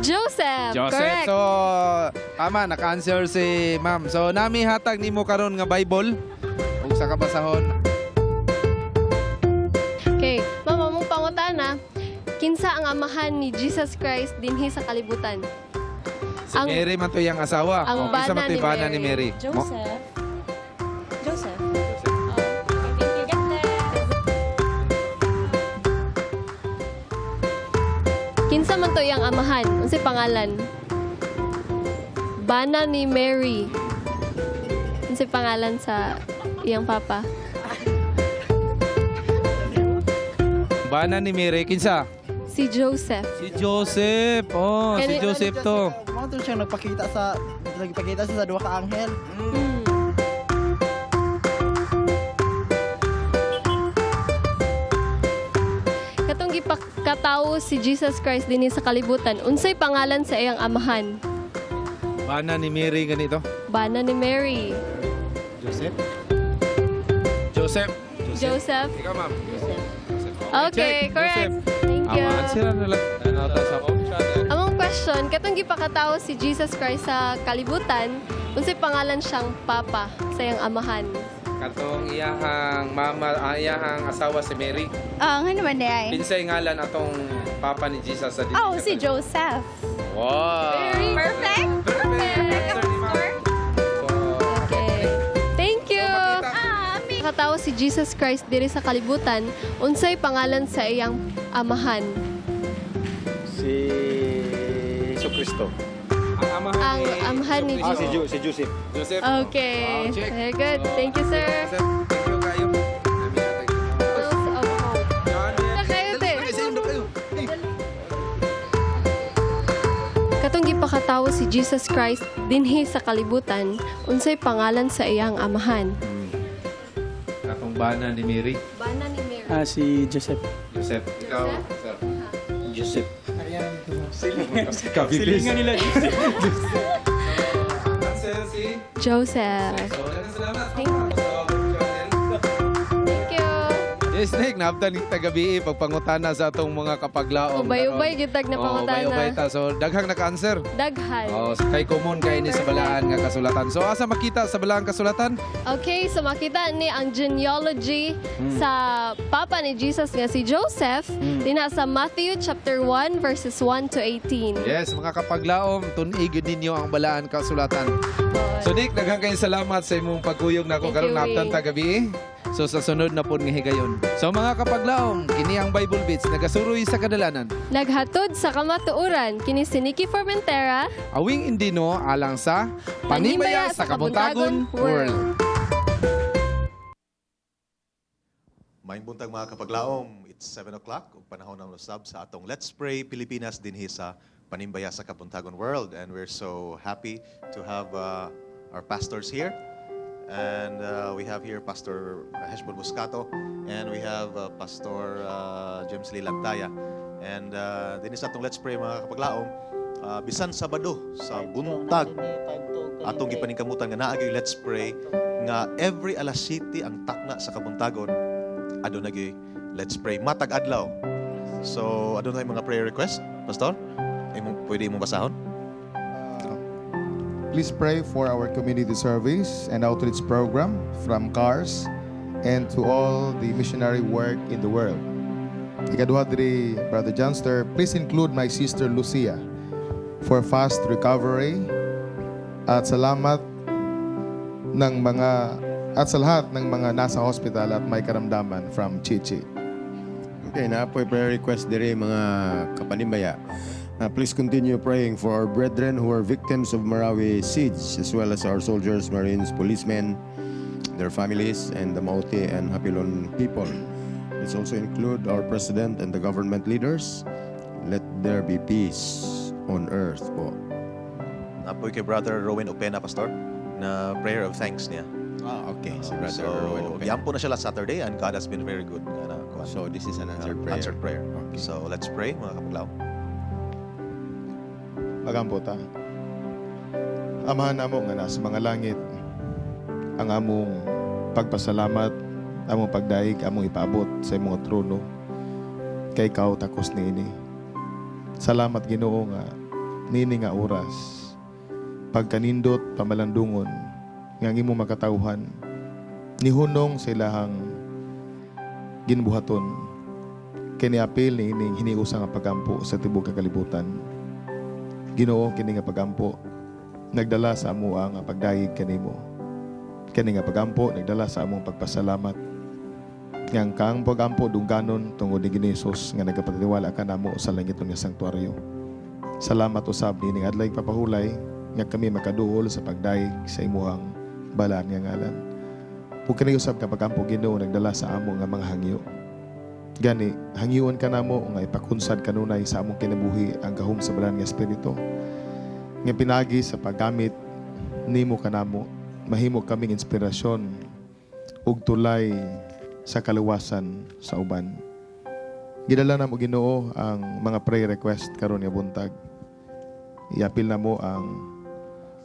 Joseph. Joseph. Correct. So, tama, naka-answer si ma'am. So, nami hatag nimo karon nga Bible. Ug sa kabasahon. Okay, mama mong pangutana, kinsa ang amahan ni Jesus Christ dinhi sa kalibutan? Si Mary man to iyang asawa. ang O, kinsa man bana to ni yung bana ni Mary. Mary? Joseph. Joseph. Kinsa man to iyang amahan? Unsay pangalan? Bana ni Mary. Unsay pangalan sa iyang papa? Bana ni Mary, kinsa? Si Joseph. Si Joseph. Oh, si Joseph to. Mga to siyang nagpakita siya sa duwa ka anghel. Katong gipakatawo si Jesus Christ dinhi sa kalibutan, unsay pangalan sa iyang amahan? Bana ni Mary ganito. Bana ni Mary. Joseph. Joseph. Joseph. Ikaw, ma'am. Okay, check. correct. Thank you. Answer na lang. Among question, katong gipakatawo si Jesus Christ sa kalibutan, unsay pangalan siyang papa sa iyang amahan? Katong iyahang mama, iyahang asawa si Mary. Nga naman na ay. Pinsay ngalan atong papa ni Jesus sa Oh, si Joseph. Wow. Very perfect. Okay. Thank you. Pakatawo si Jesus Christ diri sa kalibutan, unsay pangalan sa iyang amahan? Si Jesucristo. Ang amahan ni Jesus. Si Joseph. Joseph. Okay. Very good. Thank you, sir. Thank you kayo. Katong gipakatawo si Jesus Christ dinhi sa kalibutan, unsay pangalan sa iyang amahan? Katong bana ni Mary. Bana ni Mary. Si Joseph. Joseph. Ikaw, sir. Joseph. Silingan nila. Answer si Joseph. Thank you. Yes, Nick, naabtan kita gabi pagpangutana sa atong mga kapaglaom. Ubay-ubay gitag na pangutana. Ubay-ubay ta. So, daghang naka-answer. Daghan. Kay common kay ni sa balaan nga kasulatan. So, asa makita sa balaan kasulatan? Okay, so makita ni ang genealogy sa papa ni Jesus nga si Joseph dinha sa Matthew chapter 1 verses 1 to 18. Yes, mga kapaglaom, tunig ninyo ang balaan kasulatan. So, Nick, daghang kayong salamat sa imong pagkuyog na ako Thank karon you, naabtan ta gabi. So, sa sunod na po nga higayon. So, mga kapaglaom, kini ang Bible Beats nagasuroy sa kadalanan. Naghatod sa kamatuuran kini si Nikki Formentera. Awing Indino alang sa Panimbaya sa Kabuntagon World. Maayong buntag mga kapaglaom, it's 7 o'clock, ug panahon ng lusab sa atong Let's Pray Pilipinas dinhi sa Panimbaya sa Kabuntagon World. And we're so happy to have our pastors here. And we have here Pastor Heshbon Buscato, and we have Pastor James Lilantaya. And din sa atong Let's Pray mga kapaglaom, bisan Sabado sa buntag atong gipaningkamutan nga naa gyud Let's Pray nga every alas 7 ang Takna sa Kabuntagon aduna gyud Let's Pray matag adlaw. So aduna mga prayer request, Pastor? Pwede imong basahon? Please pray for our community service and outreach program from CARS and to all the missionary work in the world. Ikaduha diri, Brother Johnster, please include my sister Lucia for fast recovery at salamat ng mga At sa lahat ng mga nasa hospital at may karamdaman from Chichi. Okay, na po prayer request diri mga kapanimbaya. Please continue praying for our brethren who are victims of Marawi siege, as well as our soldiers, marines, policemen, their families, and the Mauti and Hapilon people. Let's also include our president and the government leaders. Let there be peace on earth po. Napoy kay Brother Rowan Opena, Pastor, na prayer of thanks niya. Okay. Si Brother So, Rowan Opena. yampo na siya last Saturday and God has been very good. So, this is an answered prayer. Answered prayer. So, let's pray, mga kapaglaw. Magampo ta. Amahan namo nga nasa mga langit, ang among pagpasalamat, among pagdaig, among ipabot sa imong trono. Kay ikaw takos niini. Salamat Ginoo nga nini nga oras. Pagkanindot pamalandungon nga imo makatawhan nihunong sa ilahang ginbuhaton. Kini apil ni ining hiniusa nga pagampo sa tibuok kalibutan. Ginoo kini nga pagampo nagdala sa amo ang pagdayeg kanimo. Kini nga pagampo nagdala sa among pagpasalamat. Nga kang pagampo dungganon tungod ni Hesus nga nagapatiwala ka namo sa langit nga sanktuaryo. Salamat usab nining adlay papahulay nga kami makaduol sa pagdayeg sa imuhang balaan nga ngalan. Ug kini usab ka pagampo Ginoo nagdala sa amo nga mga hangyo. Gani, hangyoon ka namo nga ipakunsad kanunay sa among kinabuhi ang gahom sa balaan nga espiritu. Nga pinagi sa paggamit nimo kanamo, mahimo kaming inspirasyon ug tulay sa kaluwasan sa uban. Gidala namo Ginoo ang mga prayer request karon nga buntag. Iapil namo ang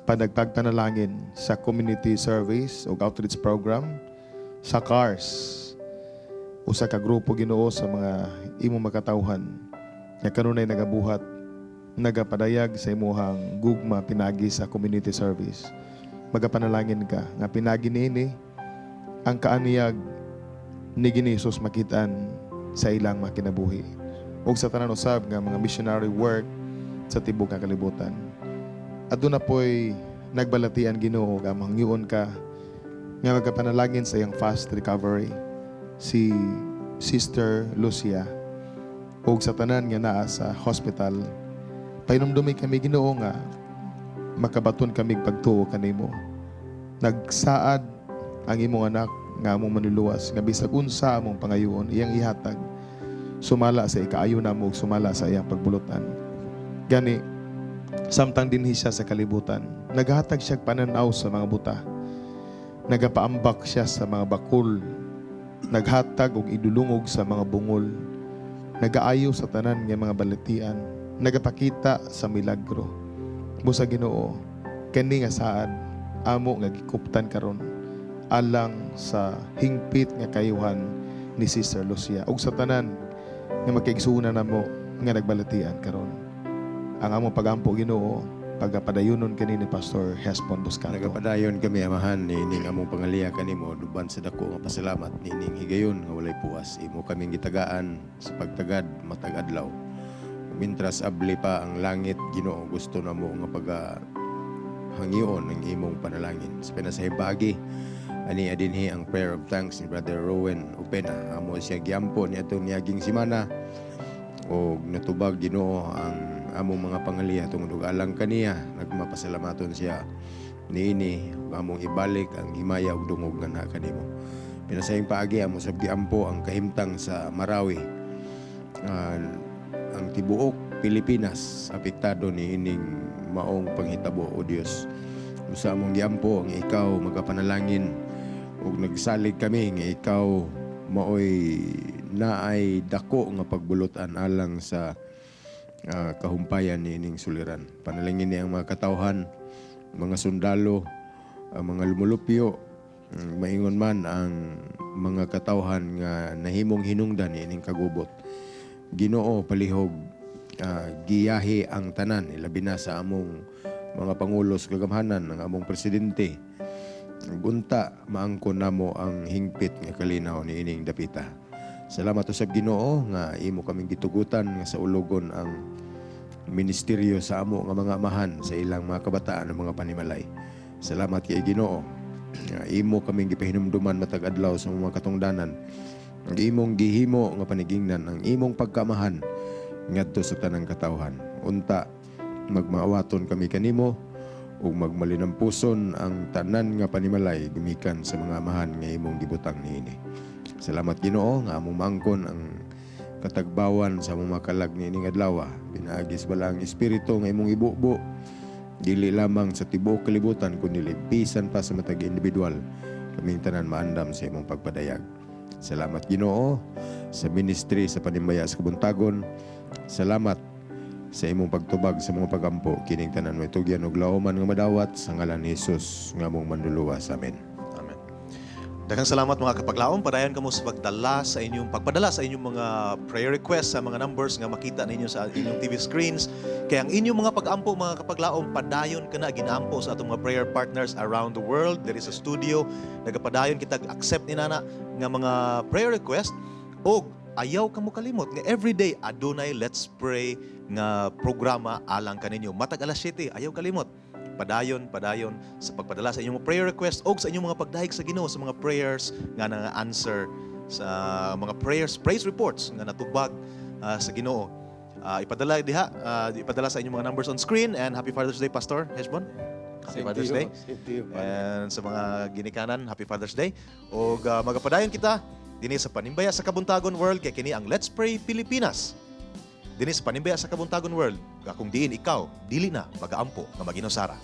panagpagpanalangin sa community service ug outreach program sa CARS. Usa ka grupo Ginoo sa mga imo makatawhan nga kanunay nagabuhat nagapadayag sa imuhang gugma pinagi sa community service. Magapanalangin ka nga pinagi niini ang kaaniyag ni Hesus makitaan sa ilang mga kinabuhi ug sa tanan usab nga mga missionary work sa tibuok nga kalibutan. Aduna poy nagbalatian Ginoo nga mangyoon ka nga magapanalangin sa iyang fast recovery si Sister Lucia ug sa tanan nga naa sa hospital. Painumdumi kami Ginoo nga makabaton kami pagtuo kanimo. Nagsaad ang imong anak nga among manluluwas nga bisag unsa among pangayoon iyang ihatag sumala sa ikaayo namo ug sumala sa iyang pagbulutan. Gani samtang dinhi siya sa kalibutan, naghatag siya pananaw sa mga buta. Nagapaambak siya sa mga bakul. Naghatag og idulungog sa mga bungol. Nagaayo sa tanan nga mga balatian. Nagapakita sa milagro. Busa Ginoo, kani nga saad amo nga gikuptan karon alang sa hingpit nga kayuhan ni Sister Lucia ug sa tanan nga magkaigsuuna namo nga nagbalatian karon. Ang among pagampo Ginoo pagapadayonon kani ni Pastor Hespon Buscato. Nagapadayon kami amahan nining among pangaliya kanimo duban sa dako nga pasalamat nining higayon nga walay puas imo kaming gitagaan sa pagtagad matag adlaw. Mintras abli pa ang langit Ginoo gusto namo nga hangyoon ang imong panalangin. Sa pinasahibagi ani adinhi ang prayer of thanks ni Brother Rowan Opena. Amo siya giampo ni atong niaging semana og natubag Ginoo ang among mga pangaliya tungod alang kaniya nagmapasalamaton siya niini among ibalik ang himaya ug dungog nga naa kanimo. Pinasahing paagi amo sab giampo ang kahimtang sa Marawi. Ang tibuok Pilipinas apektado ni ining maong panghitabo o Dios. Usa among giampo ang ikaw magapanalangin ug nagsalig kami nga ikaw maoy naay dako nga pagbulutan alang sa kahumpayan ni ining suliran. Panalangin niya ang mga katawhan, mga sundalo, ang mga lumulupyo, maingon man ang mga katawhan nga nahimong hinungdan ni ining kagubot. Ginoo palihog giyahi ang tanan ilabi na sa among mga pangulos kagamhanan ng among presidente. Gunta maangkon namo ang hingpit nga kalinaw ni ining dapita. Salamat usab Ginoo nga imo kaming gitugutan nga sa ulogon ang ministeryo sa amo nga mga amahan sa ilang mga kabataan ng mga panimalay. Salamat kay Ginoo Imo kaming gipahinumduman matag adlaw sa mga katungdanan. Ang imong gihimo nga panigingnan, ang imong pagkamahan ngadto sa tanang katawhan. Unta magmaawaton kami kanimo ug magmalinampuson ang tanan nga panimalay gumikan sa mga amahan nga imong gibutang niini. Salamat Ginoo nga among maangkon ang katagbawan sa mga kalag niining adlaw. Pinaagis bala ang espiritu nga imong ibubo dili lamang sa tibuok kalibutan kundi bisan pa sa matag individual kaming tanan maandam sa imong pagpadayag. Salamat Ginoo sa ministry sa Panimbaya sa Kabuntagon. Salamat sa imong pagtubag sa mga pagampo kining tanan may tugyan ug laoman nga madawat sa ngalan ni Hesus nga among manluluwa sa amin. Amen. Daghang salamat mga kapaglaom. Padayon kamo sa pagpadala sa inyong mga prayer requests sa mga numbers nga makita ninyo sa inyong TV screens. Kaya ang inyong mga pag-ampo mga kapaglaom, padayon kana ginaampo sa atong mga prayer partners around the world. There is a studio nagapadayon kita accept ni nana nga mga prayer request og ayaw kamo kalimot nga everyday adunay Let's Pray nga programa alang kaninyo. Matag alas 7 ayaw kalimot. Padayon sa pagpadala sa inyong prayer request o sa inyong mga pagdahig sa Ginoo sa mga prayers nga na-answer sa mga praise reports nga natubag sa Ginoo. Ipadala sa inyong mga numbers on screen. And happy Father's Day, Pastor Heshbon. Happy Father's Day. And sa mga ginikanan, happy Father's Day. O magapadayon kita dinhi sa Panimbaya sa Kabuntagon World kay kini ang Let's Pray Pilipinas. Dinhi sa Panimbaya sa Kabuntagon World, kung diin ikaw, dili na magaampo nga maginusara.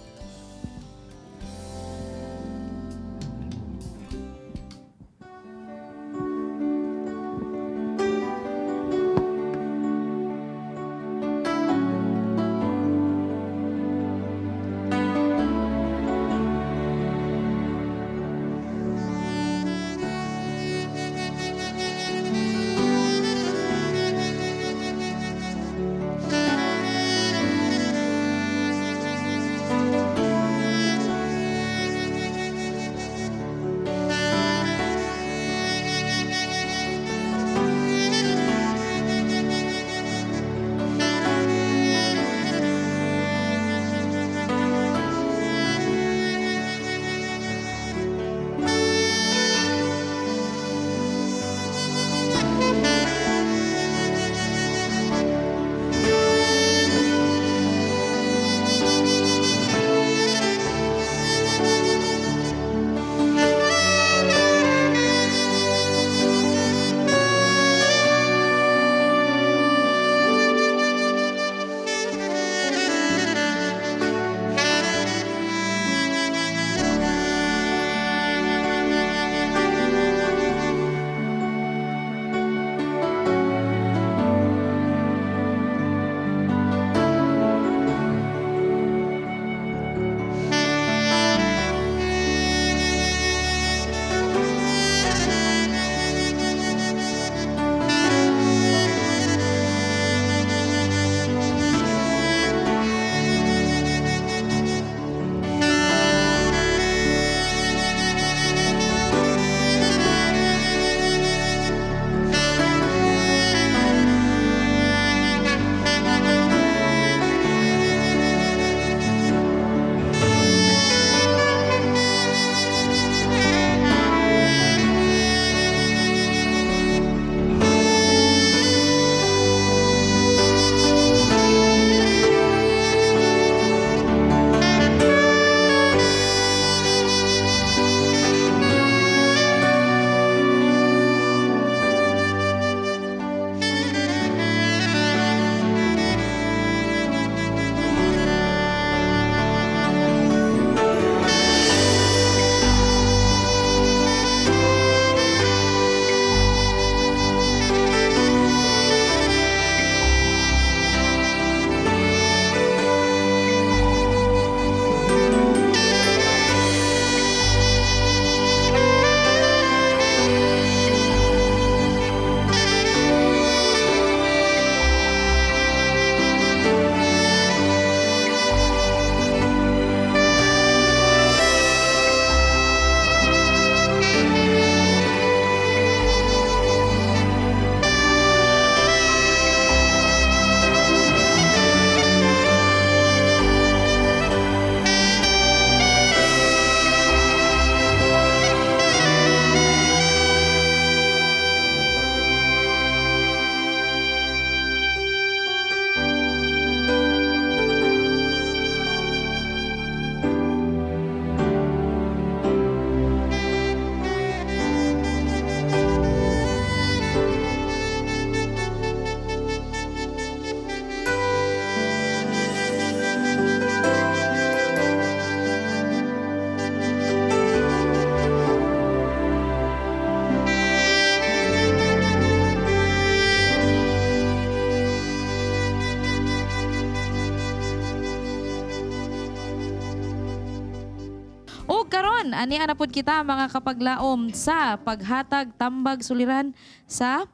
Karon, ani ana pud kita mga kapaglaom sa paghatag tambag suliran sa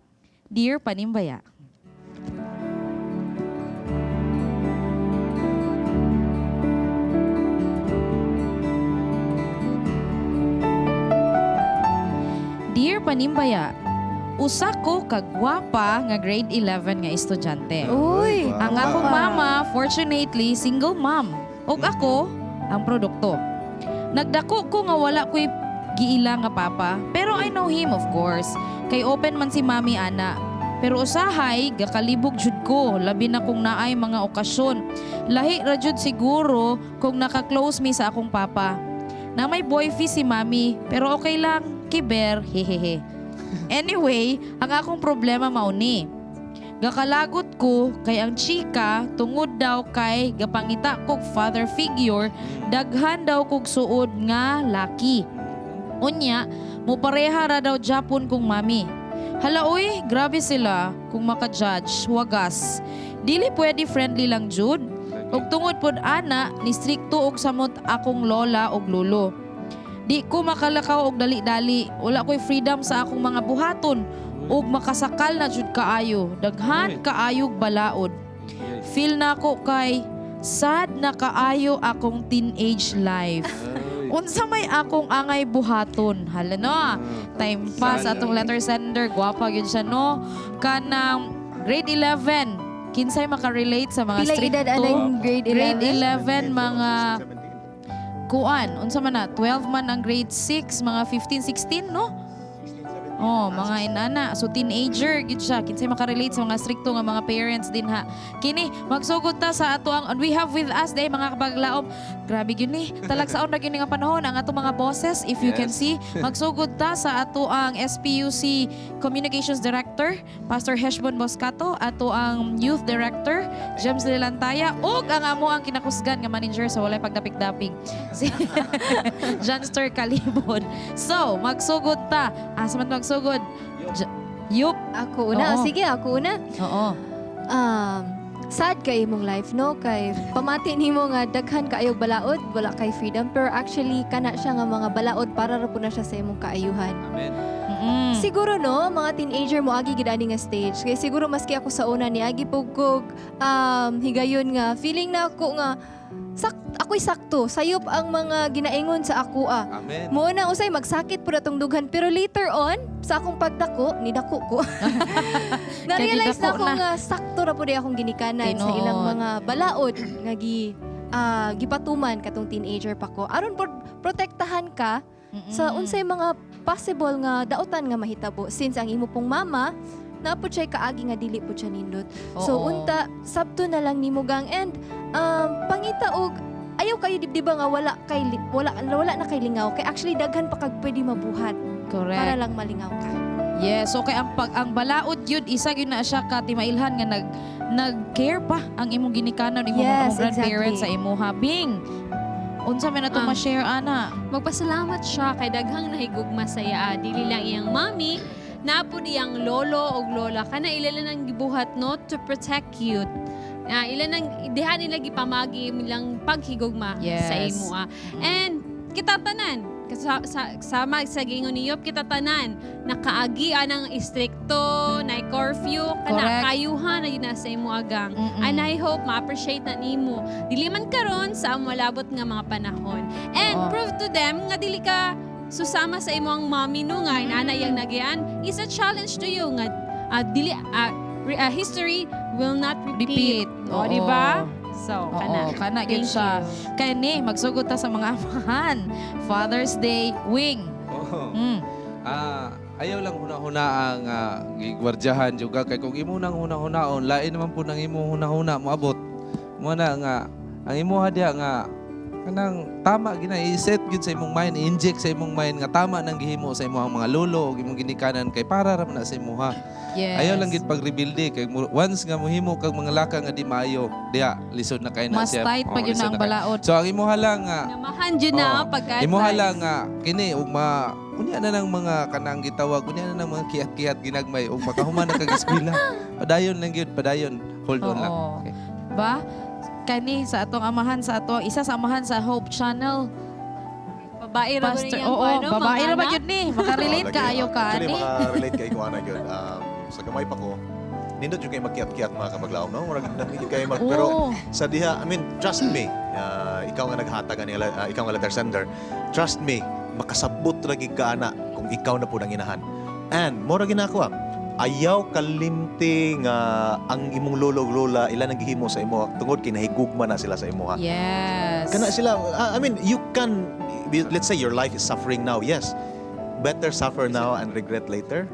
Dear Panimbaya. Dear Panimbaya, usa ko kagwapa nga grade 11 nga estudyante. Uy! Ang akong mama, fortunately, single mom. Ug ako, ang produkto. Nagdako ko nga wala ko'y giila nga papa, pero I know him of course. Kay open man si mami ana. Pero usahay, gakalibog jud ko, labi na kung naay mga okasyon. Lahi ra jud siguro kung naka-close me sa akong papa. Na may boyfie si mami, pero okay lang, kiber, hehehe. Anyway, ang akong problema mauni. Gakalagot ko kay ang chika tungod daw kay gapangita kog father figure, daghan daw kog suod nga laki. Unya, mo pareha ra daw Japon kong mami. Hala uy, grabe sila kung maka-judge, wagas. Dili pwede friendly lang jud. Og tungod pod ana, ni strikto og samot akong lola og lolo. Di ko makalakaw og dali-dali. Wala ko'y freedom sa akong mga buhaton. Og makasakal na jud kaayo. Daghan kaayog balaod. Feel na ko kay sad na kaayo akong teenage life. Unsa may akong angay buhaton. Hala no. Time pass atong letter sender. Gwapa gyud siya no. Kanang grade 11. Kinsay makarelate sa mga Pila stricto. edad anang grade 11? Grade 11 mga kuan. Unsa man na 12 man ang grade 6, mga 15, 16 no? Oh, mga inana. So teenager gid siya. Kinsay makarelate sa mga stricto nga mga parents din ha. Kini magsugod ta sa ato ang we have with us day mga kapaglaom. Grabe gyud ni. Talagsaon ra gyud nga panahon ang ato mga bosses if you can see. Magsugod ta sa ato ang SPUC Communications Director, Pastor Heshbon Boscato, ato ang Youth Director, James Lilantaya, ug ang amo ang kinakusgan nga manager sa walay pagdapig-dapig. Si Johnstor Kalibod. So, magsugod ta. Asa man magsugod? Yup. Ako una. Oo. Sige, ako una. Oo. Sad kay imong life, no? Kay pamati nimo nga daghan kaayog balaod, wala kay freedom. Pero actually, kana siya nga mga balaod para ra po na siya sa imong kaayuhan. Amen. Siguro no, mga teenager mo agi gid ani nga stage. Kay siguro maski ako sa una ni agi pugkog higayon nga feeling na ako nga ako'y sakto. Sayop ang mga ginaingon sa ako Amen. Mo na usay magsakit pud atong dughan pero later on sa akong pagdako, nidako ko. Na-realize na ako nga sakto ra pud akong ginikanan sa ilang mga balaod nga gipatuman katong teenager pa ko. Aron pod protektahan ka sa unsay mga possible nga daotan nga mahitabo since ang imo pong mama na po siya kaagi nga dili po siya nindot. So unta sabto na lang nimo gang and pangita og ayaw kayo dibdiba nga wala na kay lingaw kay actually daghan pa kag pwede mabuhat. Correct. Para lang malingaw ka. Yes, okay ang balaod yun isa gyud na siya ka timailhan nga nag-care pa ang imong ginikanan imong Yes, mga grandparents exactly. sa imo habing. Unsa man natong ma-share ana? Magpasalamat siya kay daghang nahigugma sa iya. Dili lang iyang mami, napo diyang lolo o lola kana ilan ang gibuhat no to protect you. Ilan ang diha nila gipamagi ilang paghigugma sa imo. And kita tanan sama sa gingon ni Yop kita tanan nakaagi anang istrikto na curfew kana kayuhan na yun sa imo agang. And I hope ma-appreciate na nimo dili man karon sa malabot nga mga panahon. And prove to them nga dili ka susama sa imo ang mommy no nga nanay ang nagian is a challenge to you nga dili history will not repeat. O, di ba? So, kana gyud siya. Kay ni magsugod ta sa mga amahan. Father's Day wing. Ayaw lang huna-huna ang gigwardyahan juga kay kung imo nang huna-hunaon lain naman po nang imo huna-huna moabot. Mo na nga ang imo diha nga kanang tama gina i-set gyud sa imong mind, i-inject sa imong mind nga tama nang gihimo sa imong mga lolo ug imong ginikanan kay para ra man na sa imuha. Yes. Ayaw lang gid pagrebuilde kay once nga mohimo kag mga laka nga di maayo diha lisod na kay na Mas siya. tight pa gyud ang balaod. So ang imuha lang nga namahan jud na pagka imuha lang nga kini ug unya na ng mga kanang gitawag unya na ng mga kiyat-kiyat ginagmay ug makahuman na kag eskwela. Padayon lang gyud, padayon. Hold on lang. Okay. Ba? Kani sa atong amahan sa ato isa sa amahan sa Hope Channel Babae ra ba Pastor, niyang oo, ano, babae ra ba mga yun ni? Makarelate ka, ayo ka, Actually, ani? makarelate kayo kung ano yun. Sa gamay pa ko, nindot yung kayo magkiat-kiat mga kapaglaom, no? Murag nandito kayo mag... Pero sa diha, I mean, trust me, ikaw nga naghatag, ikaw nga letter sender, trust me, makasabot lagi ka ana kung ikaw na po nang inahan. And, mura ginako ayaw kalimti nga ang imong lolo ug lola ila naghihimo sa imo tungod kinahigugma na sila sa imo ha. Yes. Kana sila I mean you can let's say your life is suffering now. Yes. Better suffer now and regret later.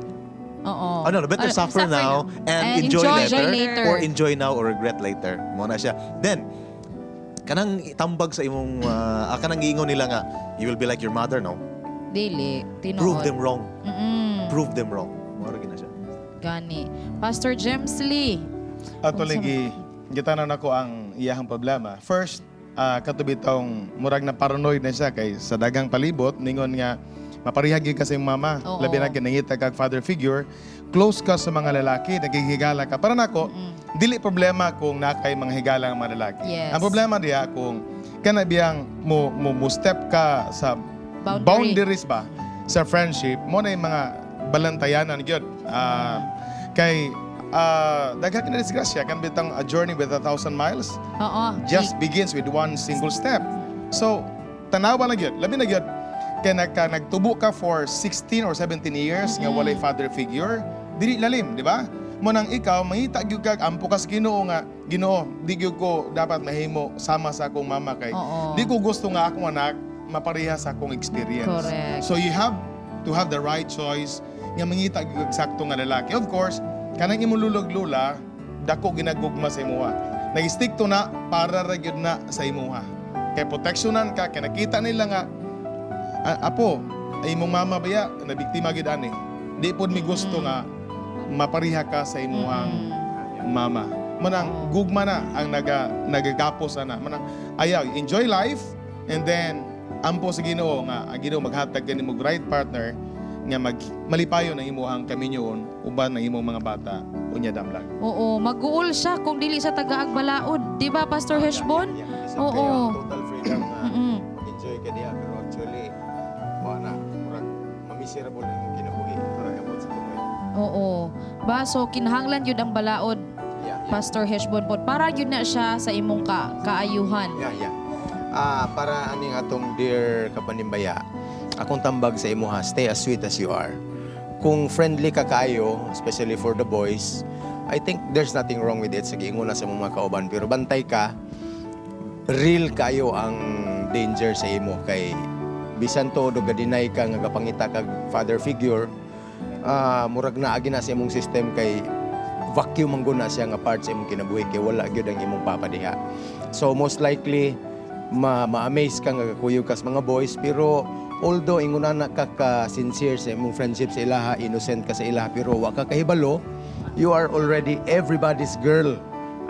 Oo. Oh, no, better suffer now and enjoy later, or enjoy now or regret later. Mo na siya. Then kanang tambag sa imong kanang giingon nila nga you will be like your mother, no? Dili, tinuod. Prove them wrong. Prove them wrong. Mo ra gina siya. Gani. Pastor James Lee. Actually, gitanan ako ang iyahang problema. First, katubitong murag na paranoid na siya kay sa dagang palibot, ningon nga, maparihagi ka sa iyong mama. Oo. Labi na kinangita kag father figure. Close ka sa mga lalaki, nagigigala ka. Para nako, dili problema kung nakay mga higala ng mga lalaki. Yes. Ang problema diya kung kanabiyang mo step ka sa boundaries ba sa friendship, mo na yung mga balantayanan gyud. Kay daghan na disgrasya kan bitang a journey with 1,000 miles. Oo. Just begins with one single step. So, tanawa na gyud, labi na gyud kay nagtubo ka for 16 or 17 years nga walay father figure, dili lalim, di ba? Mo nang ikaw mangita gyud kag ampo kas Ginoo nga, Ginoo, di gyud ko dapat mahimo sama sa akong mama kay di ko gusto nga akong anak mapareha sa akong experience. Correct. So you have to have the right choice nga mangita gyud sakto nga lalaki. Of course, kanang imong lulog-lula dako ginagugma sa imuha. Nag-stick to na para ra gyud na sa imuha. Kay proteksyonan ka kay nakita nila nga apo, ay imong mama baya na biktima gyud ani. Di pod mi gusto nga mapariha ka sa imuhang mama. Manang gugma na ang nagagapos ana. Manang ayaw enjoy life and then ampo sa Ginoo nga ang Ginoo maghatag kanimo right partner nga malipayon ang imuhang kaminyoon uban ng imong mga bata unya damlag. Oo, mag-uol siya kung dili siya taga-agbalaod, di ba Pastor Heshbon? Oo. Total freedom na enjoy ka diha pero actually wala murag mamiserable ang kinabuhi para gabon sa tuloy. Oo. Ba so kinahanglan yun ang balaod. Pastor Heshbon pod para yun na siya sa imong kaayuhan. Para aning atong dear Kapanimbaya, akong tambag sa imo ha, stay as sweet as you are. Kung friendly ka kaayo, especially for the boys, I think there's nothing wrong with it sa giingon na sa mga kauban. Pero bantay ka, real kayo ang danger sa imo kay bisan todo gadinay ka nga kapangita kag father figure, murag na agi na sa imong system kay vacuum man na siya nga part sa imong kinabuhi kay wala gyud ang imong papa diha. So most likely ma-amaze ka nga kuyog kas mga boys pero although inguna ka sincere sa imong friendship sa ilaha, innocent ka sa ilaha pero wa ka kahibalo, you are already everybody's girl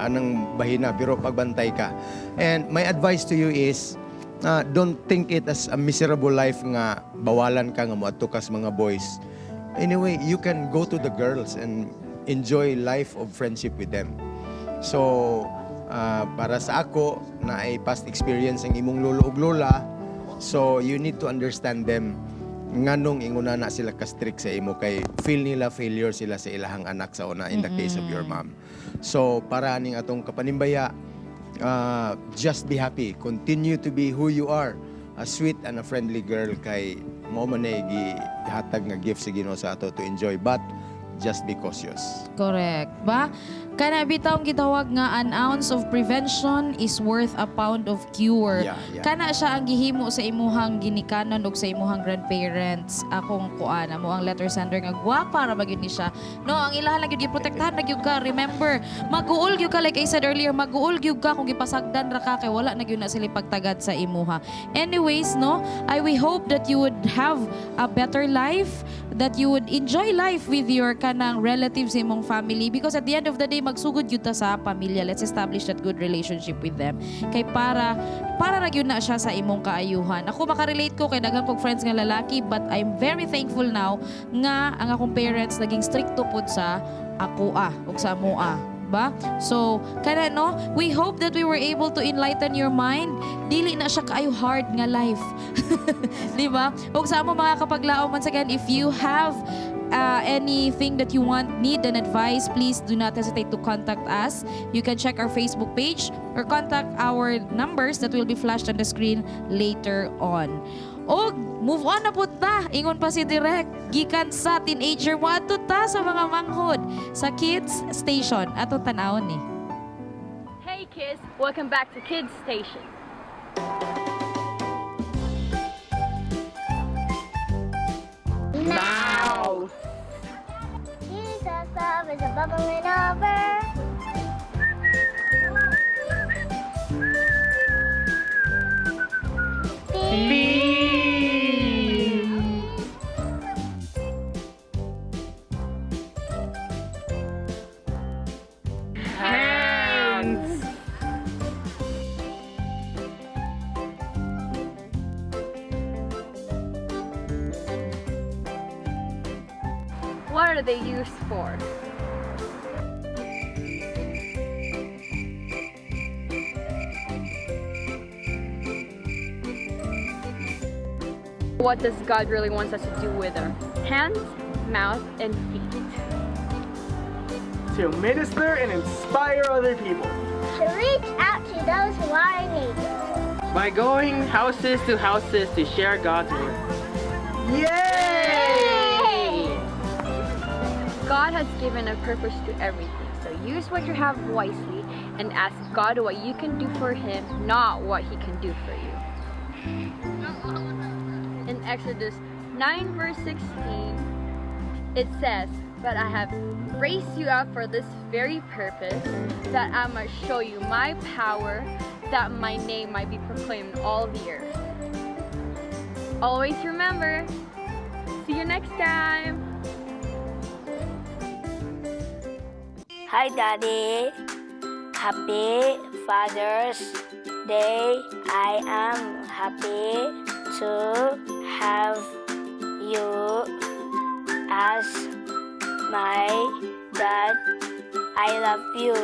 anang bahina pero pagbantay ka. And my advice to you is don't think it as a miserable life nga bawalan ka nga moadto kas mga boys. Anyway, you can go to the girls and enjoy life of friendship with them. So para sa ako na ay past experience ang imong lolo ug lola, so you need to understand them nganong inguna na sila ka-strict sa imo kay feel nila failure sila sa ilahang anak sa una in the case of your mom. So para ning atong Kapanimbaya, just be happy, continue to be who you are, a sweet and a friendly girl kay mo man ay gihatag nga gift sa Ginoo sa ato to enjoy, but just be cautious. Correct. Ba? Kana bitawng gitawag nga an ounce of prevention is worth a pound of cure. Kana siya ang gihimo sa imuhang ginikanan ug sa imuhang grandparents. Akong kuana mo ang letter sender nga gwapa ra magyud ni siya. No, ang ilaha lang gyud giprotektahan na gyud ka. Remember, mag-uol gyud ka like I said earlier, mag-uol gyud ka kung gipasagdan ra ka kay wala na gyud na sila pagtagad sa imuha. Anyways, no, we hope that you would have a better life, that you would enjoy life with your kanang relatives sa imong family because at the end of the day magsugod yun ta sa pamilya. Let's establish that good relationship with them. Kay para ra gyud na siya sa imong kaayuhan. Ako makarelate ko kay daghang kog friends nga lalaki but I'm very thankful now nga ang akong parents naging stricto pud sa ako ug sa amoa. ba? So, kana no, we hope that we were able to enlighten your mind. Dili na siya kaayo hard nga life. Di ba? Ug sa amo mga kapaglaom, once again, if you have anything that you want, need an advice, please do not hesitate to contact us. You can check our Facebook page or contact our numbers that will be flashed on the screen later on. O, move on na po ta. Ingon pa si Direk. Gikan sa teenager mo ato ta sa mga manghod sa Kids Station. Ato tanawon ni. Hey kids, welcome back to Kids Station. Now! Jesus' love is a bubbling over. Hands! What are they used for? What does God really want us to do with our hands, mouth, and feet? To minister and inspire other people. To reach out to those who are in need. By going houses to share God's word. Yay! God has given a purpose to everything, so use what you have wisely and ask God what you can do for Him, not what He can do for you. In Exodus 9 verse 16, it says, "But I have raised you up for this very purpose, that I might show you my power, that my name might be proclaimed in all the earth." Always remember, see you next time! Hi, Daddy. Happy Father's Day. I am happy to have you as my dad. I love you.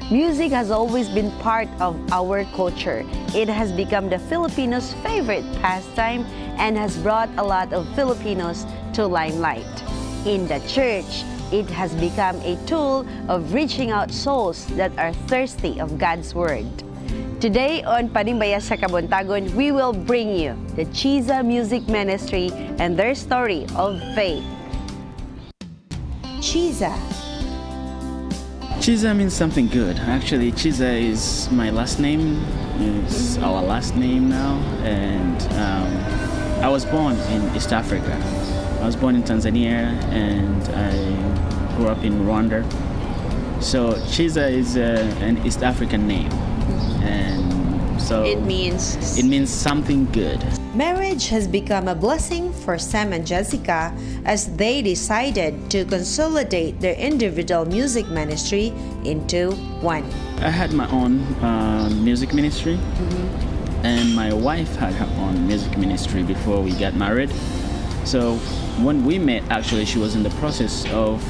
Music has always been part of our culture. It has become the Filipinos' favorite pastime and has brought a lot of Filipinos to limelight. In the church, it has become a tool of reaching out souls that are thirsty of God's Word. Today on Panimbaya sa Kabuntagon, we will bring you the Chiza Music Ministry and their story of faith. Chiza. Chiza means something good. Actually, Chiza is my last name. It's our last name now. And I was born in East Africa. I was born in Tanzania and I grew up in Rwanda. So Chiza is an East African name. And so It means something good. Marriage has become a blessing for Sam and Jessica as they decided to consolidate their individual music ministry into one. I had my own music ministry, and my wife had her own music ministry before we got married. So when we met, actually, she was in the process of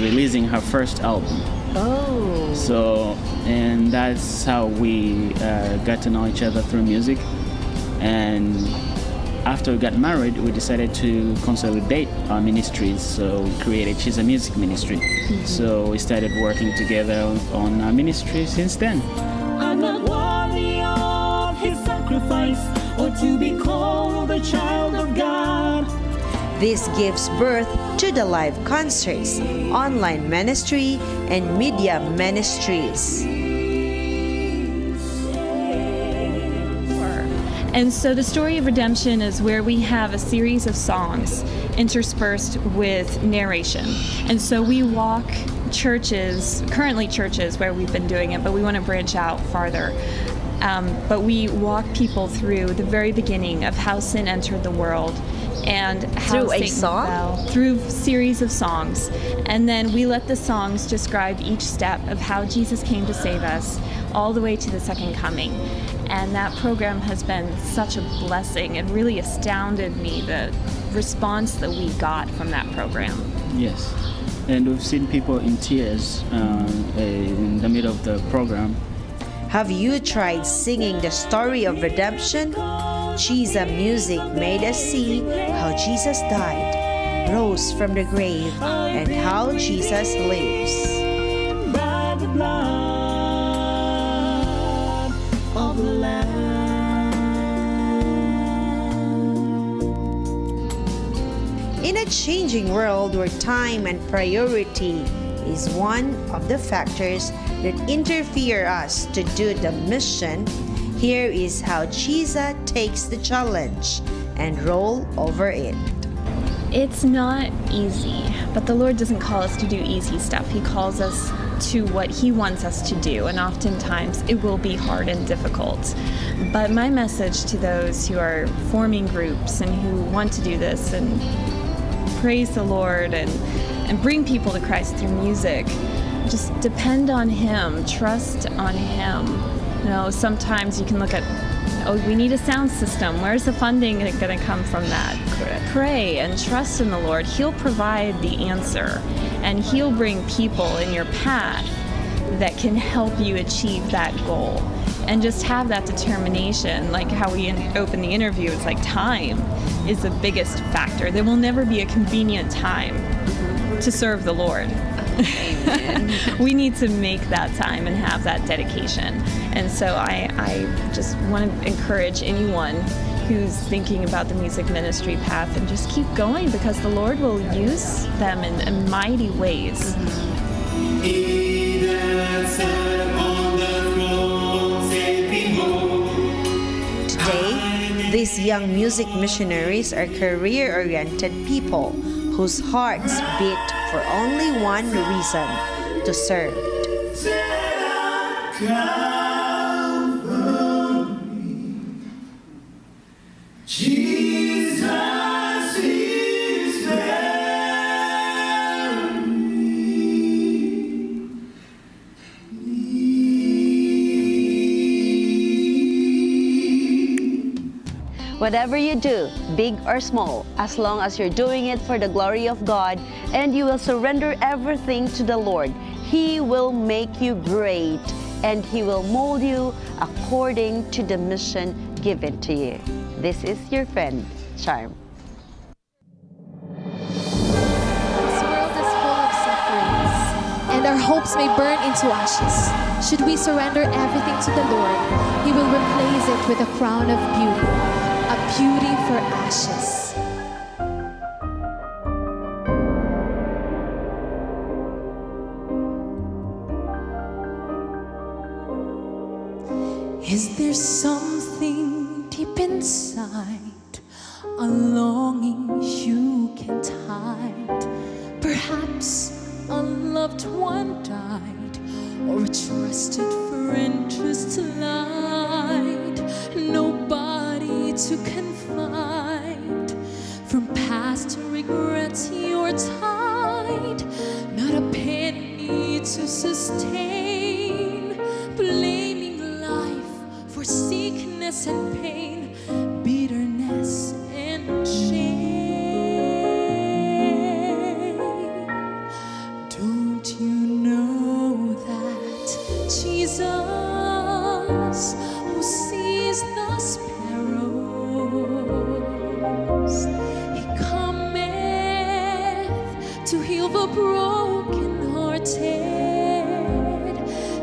releasing her first album. Oh. So, and that's how we got to know each other through music. And after we got married, we decided to consolidate our ministries. So we created Chiza Music Ministry. So we started working together on our ministry since then. I'm not worthy of His sacrifice or to be called a child of God. This gives birth to the live concerts, online ministry, and media ministries. And so the story of redemption is where we have a series of songs interspersed with narration. And so we walk churches, currently churches where we've been doing it, but we want to branch out farther. But we walk people through the very beginning of how sin entered the world and how Through a Satan song? fell, through series of songs. And then we let the songs describe each step of how Jesus came to save us all the way to the second coming. And that program has been such a blessing. It really astounded me, the response that we got from that program. Yes. And we've seen people in tears in the middle of the program. Have you tried singing the story of redemption? Chiza music made us see how Jesus died, rose from the grave, and how Jesus lives. By the blood of the Lamb. In a changing world where time and priority is one of the factors that interfere us to do the mission, here is how Chiza takes the challenge and roll over it. It's not easy, but the Lord doesn't call us to do easy stuff. He calls us to what He wants us to do, and oftentimes it will be hard and difficult. But my message to those who are forming groups and who want to do this and praise the Lord and bring people to Christ through music, just depend on Him, trust on Him. You know, sometimes you can look at, oh, we need a sound system. Where's the funding going to come from that? Correct. Pray and trust in the Lord. He'll provide the answer, and He'll bring people in your path that can help you achieve that goal. And just have that determination, like how we open the interview, it's like time is the biggest factor. There will never be a convenient time to serve the Lord. We need to make that time and have that dedication. And so I just want to encourage anyone who's thinking about the music ministry path and just keep going, because the Lord will use them in mighty ways. He that sat on the throne said, "Behold." Today, these young music missionaries are career-oriented people whose hearts beat for only one reason: to serve. Jesus is Whatever you do, big or small, as long as you're doing it for the glory of God and you will surrender everything to the Lord, He will make you great and He will mold you according to the mission given to you. This is your friend, Charm. This world is full of sufferings, and our hopes may burn into ashes. Should we surrender everything to the Lord, He will replace it with a crown of beauty, a beauty for ashes. Is there something deep inside, a longing you can't hide? Perhaps a loved one died, or a trusted friend just lied. Nobody to confide. From past regrets you're tied, not a penny to sustain. Blaming life for sickness and pain, bitterness and shame. Don't you know that Jesus, who sees the sparrows, He cometh to heal the brokenhearted,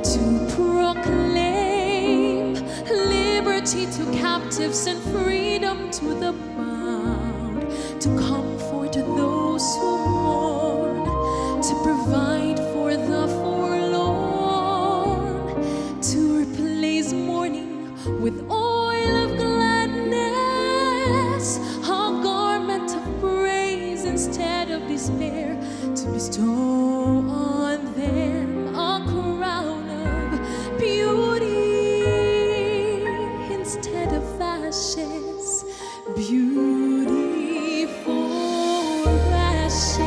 to proclaim liberty to captives and freedom to the bound, to comfort those who mourn, to provide for the forlorn, to replace mourning with oil of gladness, a garment of praise instead of despair, to bestow on them a crown of beauty instead of ashes, beauty for ashes.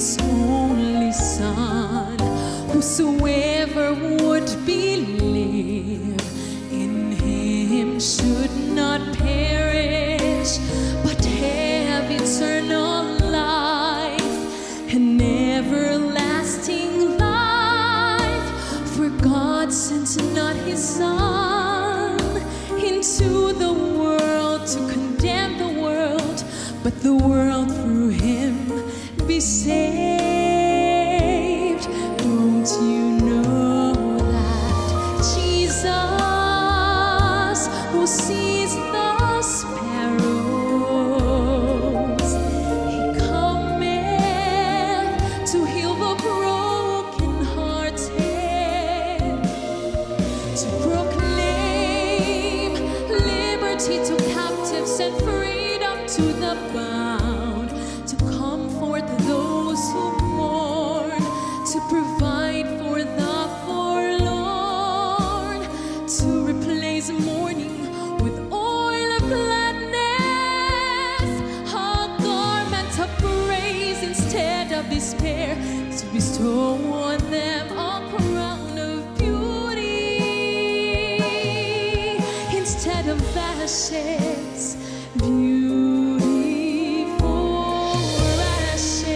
His only Son. Whosoever would believe in Him should not perish, but have eternal life and everlasting life. For God sent not His Son into the world to condemn the world, but the world through Him be saved. Don't you know that Jesus, who sees the sparrows, He cometh to heal the brokenhearted, to proclaim liberty to captives and freedom to the bound, to comfort those who mourn, to provide for the forlorn, to replace mourning with oil of gladness, a garment of praise instead of despair, to bestow on them a crown of beauty instead of ashes. Beauty for ashes.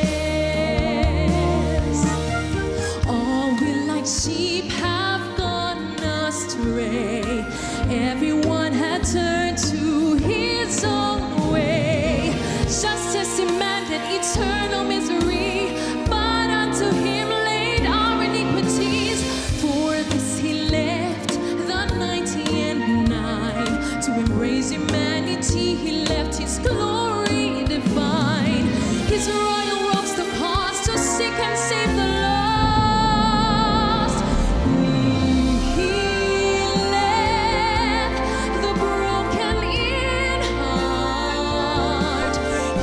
All we like sheep have gone astray. Everyone had turned to his own way. Justice demanded eternal misery, but unto Him laid our iniquities. For this He left the 99 to embrace humanity. He left His glory divine, His royal robes to cause to seek and save the lost. He left the broken in heart.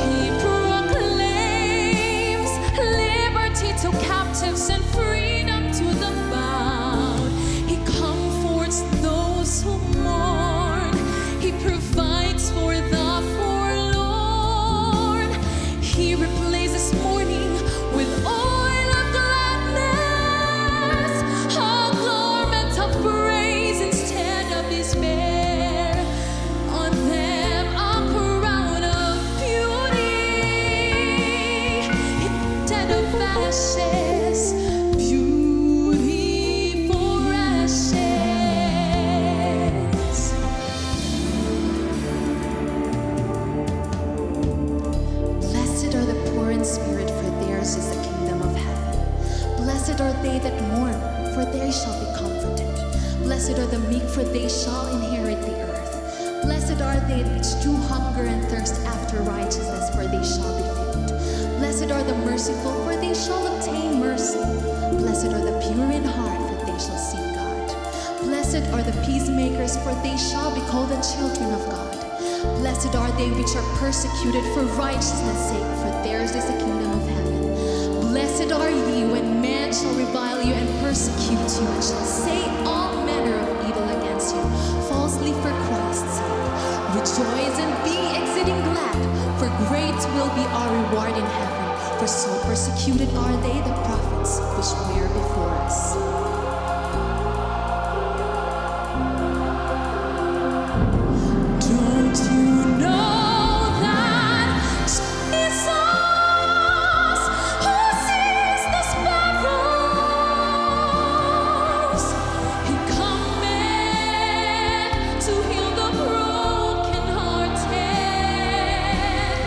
He proclaims liberty to captives and freedom to the bound. He comforts those who mourn. He provides for the forlorn. He replaces mourning with oil of gladness, a garment of praise instead of despair. On them a crown of beauty instead of ashes. Beauty for ashes. Blessed are the poor in spirit, for theirs is the kingdom of heaven. Blessed are they that mourn, for they shall be comforted. Blessed are the meek, for they shall inherit the earth. Blessed are they which do hunger and thirst after righteousness, for they shall be filled. Blessed are the merciful, for they shall obtain mercy. Blessed are the pure in heart, for they shall see God. Blessed are the peacemakers, for they shall be called the children of God. Blessed are they which are persecuted for righteousness' sake, for theirs is the kingdom of heaven. Blessed are ye when men shall revile you and persecute you, and shall say all manner of evil against you, falsely for Christ's sake. Rejoice and be exceeding glad, for great will be our reward in heaven. For so persecuted are they the prophets which were before us. Don't you know that Jesus, who sees the sparrows, He cometh to heal the brokenhearted.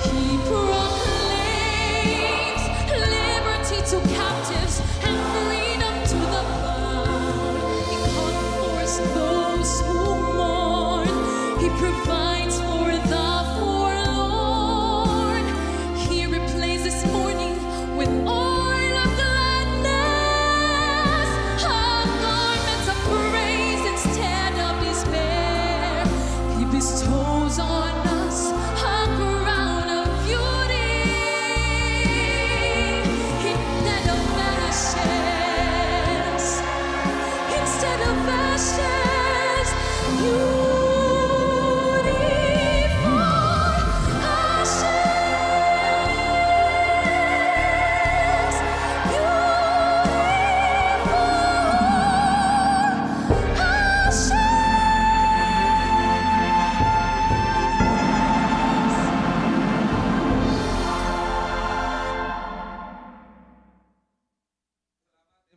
He proclaims liberty to captives and freedom to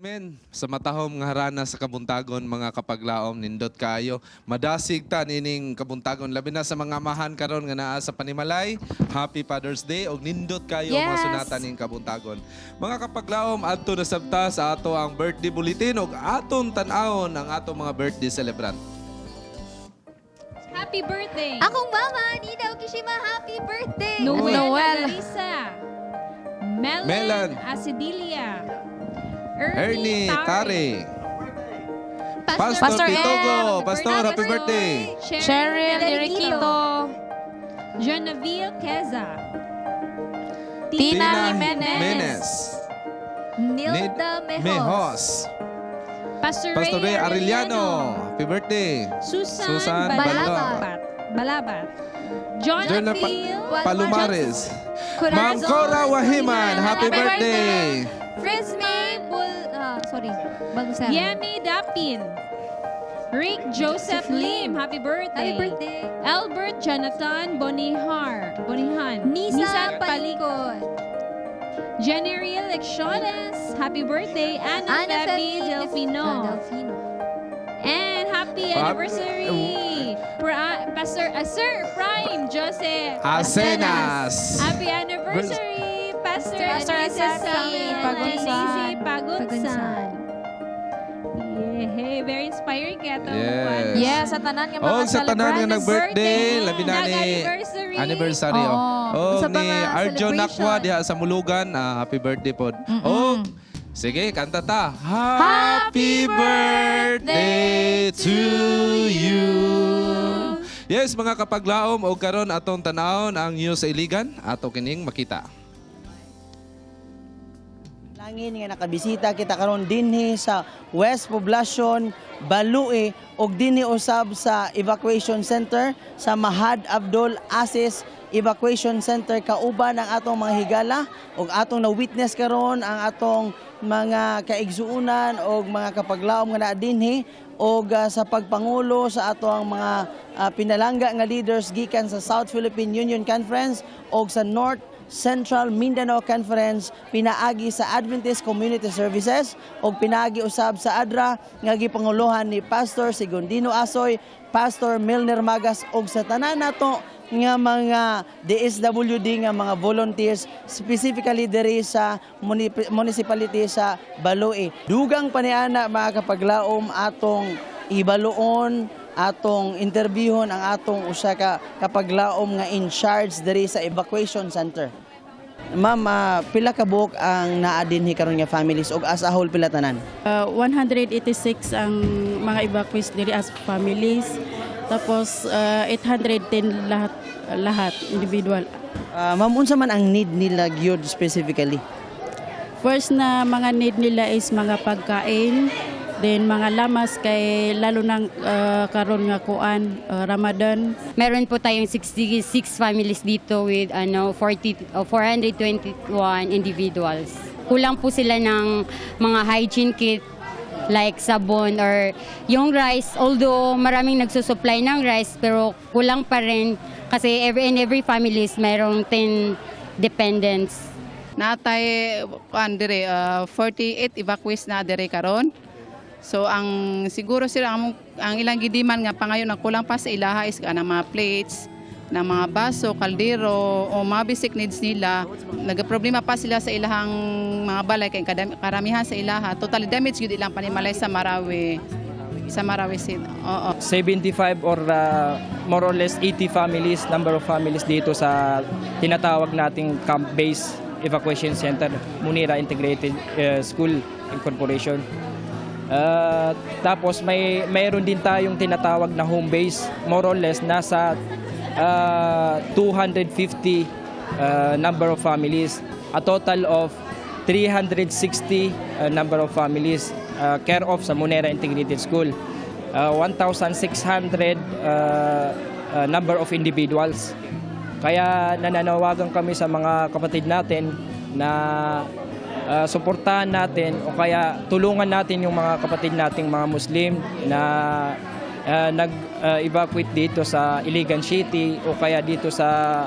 Amen. Sa matahom nga harana sa Kabuntagon, mga kapaglaom, nindot kayo. Madasig ta nining Kabuntagon. Labi na sa mga amahan karon nga naa sa Panimalay. Happy Father's Day. Og nindot kayo mga sunatan ning Kabuntagon. Mga kapaglaom, adto na sabta sa ato ang birthday bulletin og aton tan-awon ang ato mga birthday celebrant. Happy birthday! Akong mama, Nina Okishima, happy birthday! Noel Larissa. Melan. Melan Asidilia. Ernie Tare. Pastor Pitogo. M. Pastor, happy birthday. Cheryl Enriquito. Genevieve Queza. Tina Jimenez. Nilda Mejos. Pastor Ray Arellano. Happy birthday. Susan Balabat. Jonathan Palumares. Ma'am Cora Wahiman. Happy birthday. Frisbee Bagusera. Yemi Dapin. Rick Joseph Lim, happy birthday. Happy birthday. Albert Jonathan Bonihan. Nisa Palikot. Jenny Lecciones, happy birthday. Ana Feby Delfino. And happy anniversary, Sir Prime Joseph Asenas. Happy anniversary, Pastor Asasi Pagunsan. Hey, very inspiring kaya ito. Yes, sa tanan nga mga sa tanan nga nag-birthday, labi na ni anniversary. Ni Arjo Nakwa diha sa Mulugan, happy birthday pod. Sige, kanta ta. Happy birthday to you. Yes, mga kapaglaom, o karon atong tanawon ang news sa Iligan, ato kining makita. Langin nga nakabisita kita karon dinhi sa West Poblacion, Balue og dinhi usab sa evacuation center sa Mahad Abdul Aziz Evacuation Center kauban ang atong mga higala og atong na-witness karon ang atong mga kaigsuunan og mga kapaglaom nga naa dinhi og sa pagpangulo sa ato ang mga pinalangga nga leaders gikan sa South Philippine Union Conference og sa North Central Mindanao Conference pinaagi sa Adventist Community Services o pinaagi usab sa ADRA nga gipanguluhan ni Pastor Sigundino Asoy, Pastor Milner Magas og sa tanan nato nga mga DSWD nga mga volunteers specifically diri sa municipality sa Balue. Dugang paniana mga kapaglaom atong ibaluon atong interviewon ang atong usa ka kapaglaom nga in charge diri sa evacuation center. Ma'am, pila ka buok ang naa dinhi karon nga families ug as a whole pila tanan? 186 ang mga evacuees diri as families. Tapos 810 lahat individual. Ma'am, unsa man ang need nila gyud specifically? First na mga need nila is mga pagkain. Then mga lamas kay lalo ng karon nga kuan Ramadan. Meron po tayong 66 families dito with 421 individuals. Kulang po sila ng mga hygiene kit like sabon or yung rice. Although maraming nagsusupply ng rice pero kulang pa rin kasi every families mayroong 10 dependents. Natay dire 48 evacuees na dire karon. So ang siguro sila ang ilang gidiman nga pangayon na kulang pa sa ilaha is ang mga plates, na mga baso, kaldero o mga basic needs nila. Nagaproblema pa sila sa ilahang mga balay kay karamihan sa ilaha. Totally damaged gyud ilang Panimalay sa Marawi. Sa Marawi City. 75 or more or less 80 families, number of families dito sa tinatawag nating camp-based evacuation center, Munira Integrated School Incorporation. Tapos mayroon din tayong tinatawag na home base, more or less nasa 250 number of families, a total of 360 number of families care of sa Munira Integrated School, 1,600 number of individuals. Kaya nananawagan kami sa mga kapatid natin na suportahan natin o kaya tulungan natin yung mga kapatid nating mga Muslim na nag-evacuate dito sa Iligan City o kaya dito sa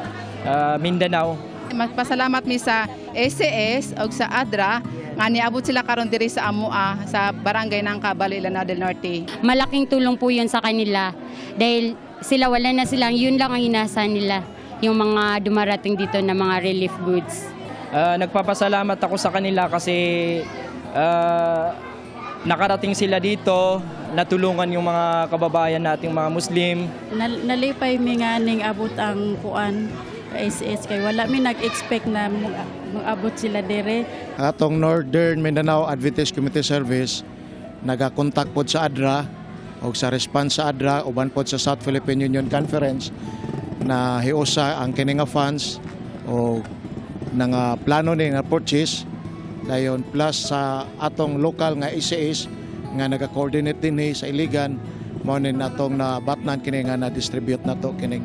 Mindanao. Magpasalamat mi sa SCS o sa ADRA nga niabot sila karon diri sa Amua sa barangay ng Balilana del Norte. Malaking tulong po yun sa kanila dahil sila wala na silang, yun lang ang inaasahan nila, yung mga dumarating dito na mga relief goods. Nagpapasalamat ako sa kanila kasi nakarating sila dito, natulungan yung mga kababayan nating mga Muslim. Nalipay mi nga ning abot ang kuan SS kay wala mi nag-expect na mag-abot sila dire. Atong Northern Mindanao Adventist Community Service nagakontak pod sa ADRA o sa response sa ADRA uban pod sa South Philippine Union Conference na hiusa ang kini nga funds o nang plano ni nga purchase dayon plus sa atong local nga ICS nga naga-coordinate dinhi sa Iligan mao ni natong na batnan kini nga na-distribute nato kining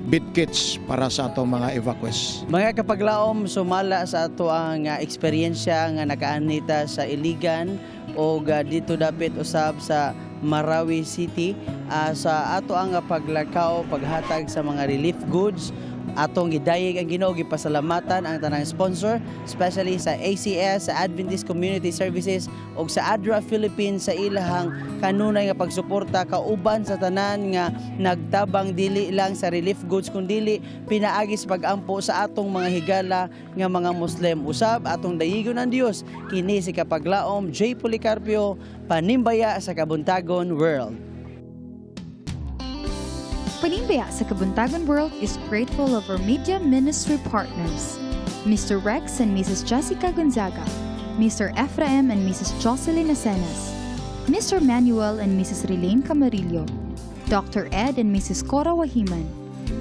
bid kits para sa atong mga evacuees. Mga kapaglaom, sumala sa ato ang eksperyensya nga nakaanita sa Iligan o dito dapit usab sa Marawi City sa ato ang paglakaw, paghatag sa mga relief goods. Atong gidayeg ang Ginoo, gipasalamatan ang tanang sponsor, especially sa ACS, sa Adventist Community Services ug sa ADRA Philippines sa ilahang kanunay nga pagsuporta kauban sa tanan nga nagtabang dili lang sa relief goods kundi pinaagi sa pag-ampo sa atong mga higala nga mga Muslim. Usab atong dayigon ang Dios kini si Kapaglaom J. Policarpio, Panimbaya sa Kabuntagon World. Panimbaya sa Kabuntagon World is grateful of our media ministry partners, Mr. Rex and Mrs. Jessica Gonzaga, Mr. Ephraim and Mrs. Jocelyn Acenas, Mr. Manuel and Mrs. Relaine Camarillo, Dr. Ed and Mrs. Cora Wahiman,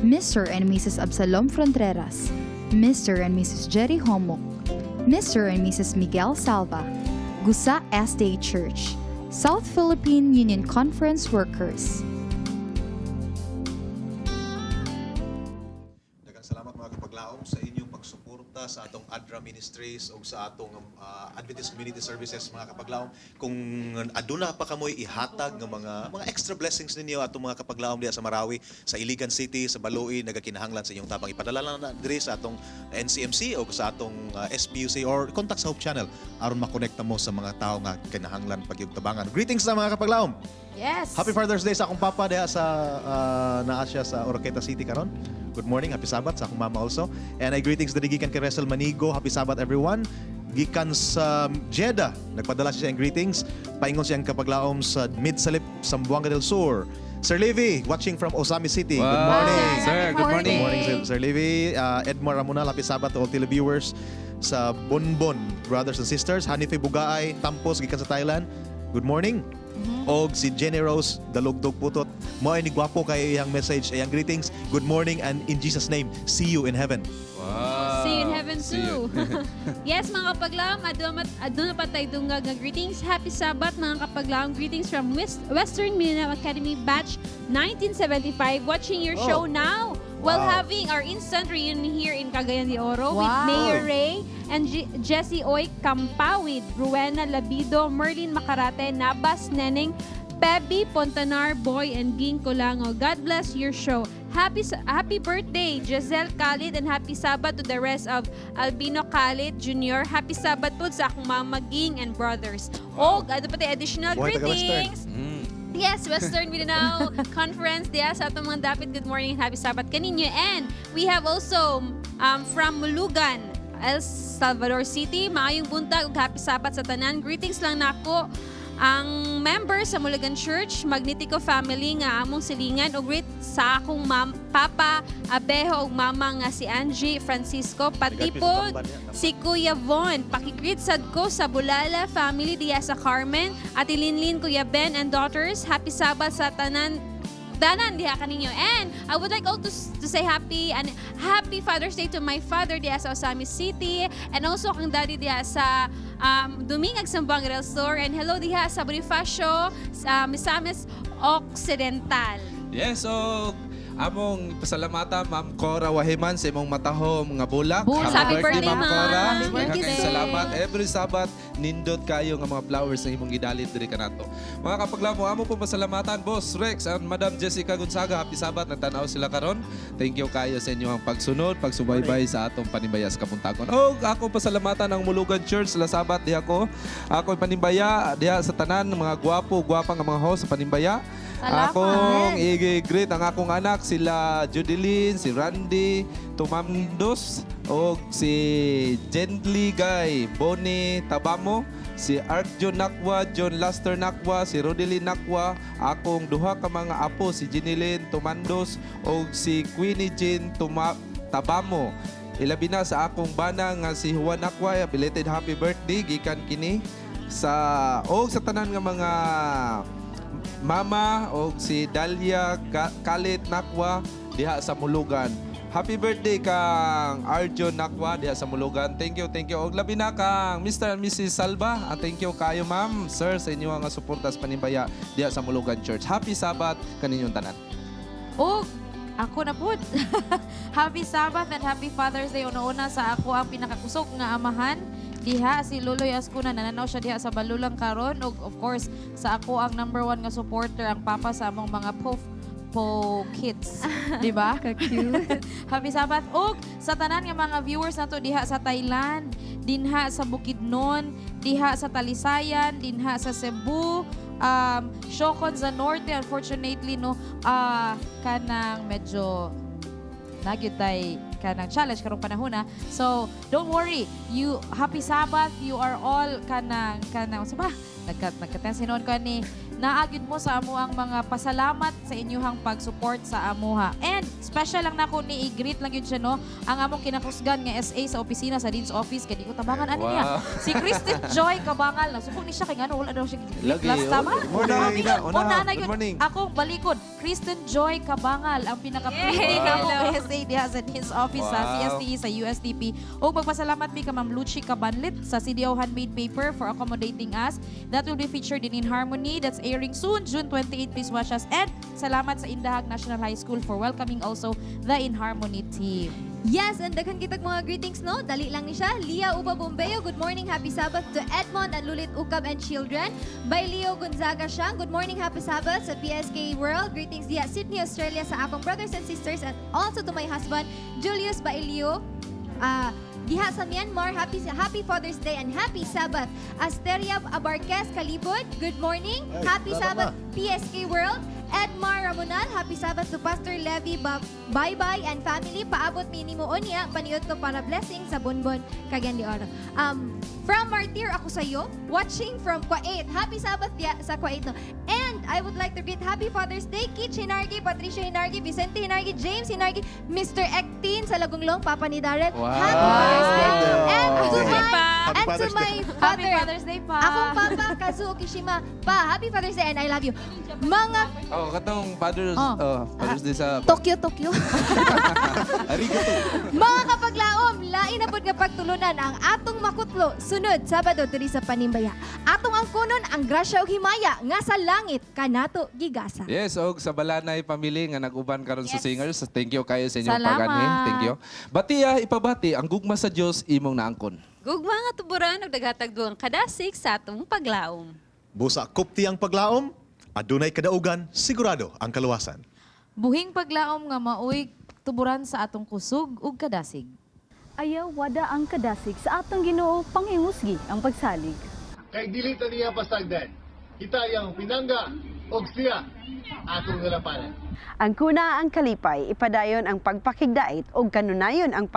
Mr. and Mrs. Absalom Frontreras, Mr. and Mrs. Jerry Homok, Mr. and Mrs. Miguel Salva, Gusa Estate Church, South Philippine Union Conference Workers. Salamat mga kapaglaom sa inyong pagsuporta sa atong ADRA Ministries o sa atong Adventist Community Services mga kapaglaom. Kung aduna pa kamoy ihatag ng mga extra blessings ninyo atong mga kapaglaom diya sa Marawi, sa Iligan City, sa Balui, nagakinahanglan sa inyong tabang ipadala lang na diri sa atong NCMC o sa atong SPUC or contact sa Hope Channel aron makonekta mo sa mga tao nga kinahanglan pagyugtabangan. Greetings sa mga kapaglaom. Yes. Happy Father's Day sa akong papa diha sa naa siya sa Oroqueta City karon. Good morning, happy Sabbath sa akong mama also. And I greetings diri gikan kay Resel Manigo. Happy Sabbath everyone. Gikan sa Jeddah, nagpadala siya ng greetings. Paingon siyang kapaglaom sa Mid-Salip, Zamboanga del Sur. Sir Levi, watching from Osami City. Wow. Good morning. Sir, good morning. Good morning, Sir Levi. Edmar Ramonal, happy Sabbath to all televiewers. Sa Bonbon, brothers and sisters. Hanife Bugaay, Tampos, gikan sa Thailand. Good morning. Og si Jenny Rose, Dalugdog Putot. Mo ay ni gwapo kay iyang message, iyang greetings. Good morning and in Jesus' name, see you in heaven. Wow. See you in heaven too. Yes, mga kapaglaom, aduna pa tayo dungag nga greetings. Happy Sabbath, mga kapaglaom. Greetings from Western Mindanao Academy Batch 1975. Watching your show now while having our instant reunion here in Cagayan de Oro with Mayor Ray and Jessie Oy Campawid, Rowena Labido, Merlin Macarate, Nabas Neneng, Pebi Pontanar, Boy, and Ging Colango. God bless your show. Happy birthday, Giselle Khalid, and happy Sabbath to the rest of Albino Khalid Jr. Happy Sabbath po sa akong mama Ging and brothers. O, ano pa tayo additional greetings? Yes, Western Mindanao Conference diya sa atong mga dapit. Good morning and happy Sabbath kaninyo. And we have also from Mulugan, El Salvador City. Maayong buntag ug happy Sabbath sa tanan. Greetings lang nako ang member sa Mulugan Church, Magnetico family nga among silingan ug greet sa akong papa Abeho ug mama nga si Angie Francisco, pati po si Kuya Von. Pakigreet sad ko sa Bulala family diya sa Carmen, at Linlin, Kuya Ben and daughters. Happy Sabbath sa tanan diha kaninyo. And I would like also to say happy Father's Day to my father diha sa Osami City, and also kang daddy diha sa Dumingag Zamboanga del Sur, and hello diha sa Bonifacio sa Misamis Occidental. Yes, so among pasalamata Ma'am Cora Wahiman sa imong matahom nga bulak. Happy birthday, Ma'am Cora. Ma'am. Salamat every Sabbath nindot kayo nga mga flowers na imong gidalit diri kanato. Mga kapaglamo, amo po pasalamatan Boss Rex and Madam Jessica Gonzaga. Happy Sabat, nagtanaw sila karon. Thank you kayo sa inyong pagsunod, pagsubaybay sa atong Panimbaya sa Kabuntagon. Oh, ako pasalamatan ang Mulugan Church la Sabat diha ko. Ako Panimbaya diha sa tanan mga gwapang nga mga host sa Panimbaya. Salamat. Akong i-greet ang akong anak, sila Judeline, si Randy, Tumandos, o si Gently Guy, Bonnie Tabamo, si Arjun Nakwa, John Laster Nakwa, si Rodeline Nakwa, akong duha ka mga apo, si Jinilin Tumandos, o si Queenie Jean Tabamo. Ilabi na sa akong bana nga si Juan Nakwa, belated happy birthday, gikan kini sa tanan nga mga mama o si Dalia Kalit Nakwa diha sa Mulugan. Happy birthday kang Arjun Nakwa diha sa Mulugan. Thank you. Og labi na kang Mr. and Mrs. Salva. Thank you kayo ma'am, sir sa inyo nga suporta sa Panimbaya diha sa Mulugan Church. Happy Sabat kaninyong tanan. Og ako na po. Happy Sabbath and Happy Father's Day. Una-una sa ako ang pinakakusog nga amahan. Diha si Luloy Ascuna, nananaw siya diha sa Balulang karon. Og of course, sa ako ang #1 nga supporter, ang papa sa among mga po kids. Diba? Ka-cute. Happy Sabbath. Og sa tanan nga mga viewers nato diha sa Thailand, dinha sa Bukidnon, diha sa Talisayan, dinha sa Cebu, Siocon sa Norte, unfortunately, no, kanang medyo nagyutay kanang challenge karong panahon na. So, don't worry. Happy Sabbath. You are all kanang sa ba? Nagkatensinon ko ni naagid mo sa amo ang mga pasalamat sa inyuhang pag-support sa amuha. And special lang nako ni i-greet lang yun siya, no? Ang among kinakusgan nga SA sa opisina sa Dean's Office kay di ko tabangan ani niya. Si Kristen Joy Kabangal. Nagsubok ni siya kay ngano wala daw siya last tama. Good morning. Akong balikod, Kristen Joy Kabangal ang pinaka-pretty na SA diha sa Dean's Office sa CSTE sa USDP. O magpasalamat mi ka Ma'am Lucy Cabanlit sa CDO Handmade Paper for accommodating us. That will be featured in Harmony. That's airing soon, June 28. Please watch us. And salamat sa Indahag National High School for welcoming also the In Harmony team. Yes, and daghan kitag mga greetings, no? Dali lang ni siya. Lia Uba Bombeo, good morning, happy Sabbath to Edmond and Lulit Ukab and children. By Leo Gonzaga Siang, good morning, happy Sabbath sa PSK World. Greetings diya Sydney, Australia sa akong brothers and sisters and also to my husband, Julius Bailio. Diha sa Myanmar, happy Father's Day and happy Sabbath. Asteria Abarquez Kalibod, good morning. Happy Sabbath PSK World. Edmar Ramonal, happy Sabbath to Pastor Levi Bye-bye and family. Paabot minimo niya, paniod ko para blessing sa Bonbon Cagayan de Oro. From Martir, ako sa iyo, watching from Kuwait. Happy Sabbath sa Kuwait. No? And I would like to greet Happy Father's Day, Kitch Hinargi, Patricia Hinargi, Vicente Hinargi, James Hinargi, Mr. Ektin sa Lagunglong, Papa ni Darren. Wow. Happy Father's Day. And to my Happy father, Father's Day pa. akong Papa, Kazuo Kishima. Pa, Happy Father's Day and I love you. Mga Katong Father's Day sa Tokyo. Arigato. Mga kapaglaom, lain na pod nga pagtulunan ang atong makutlo sunod Sabado diri sa Panimbaya. Atong angkunon ang grasya ug himaya nga sa langit kanato gigasa. Yes, og sa Balanay family nga nag-uban karon sa singers. Thank you kayo sa inyong Salamat. paganhi. Thank you. Batiya ipabati ang gugma sa Dios imong naangkon. Gugma nga tuburan, nagdagatag duang kadasik sa atong paglaom. Busa kupti ang paglaom, adunay kadaugan, sigurado ang kaluwasan. Buhing paglaom nga maoy tuburan sa atong kusog ug kadasig. Ayaw wada ang kadasig sa atong Ginoo panghimusgi ang pagsalig. Kay dili ta niya pasagdan. Hitayang pinangga og siya atong nalapanan. Ang kuna ang kalipay, ipadayon ang pagpakigdait o kanunayon ang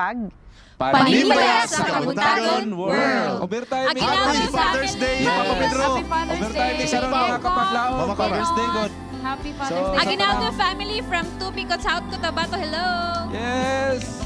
Panimbaya sa Kabuntagon World. Overtime. Happy Father's Day, Papa Pedro. Happy Father's Overtime Day. sa mga kapaglaom. Mama Carmen. Father's Day God. Happy Father's Day. Aginaldo family from Tubing, South Cotabato, hello! Yes.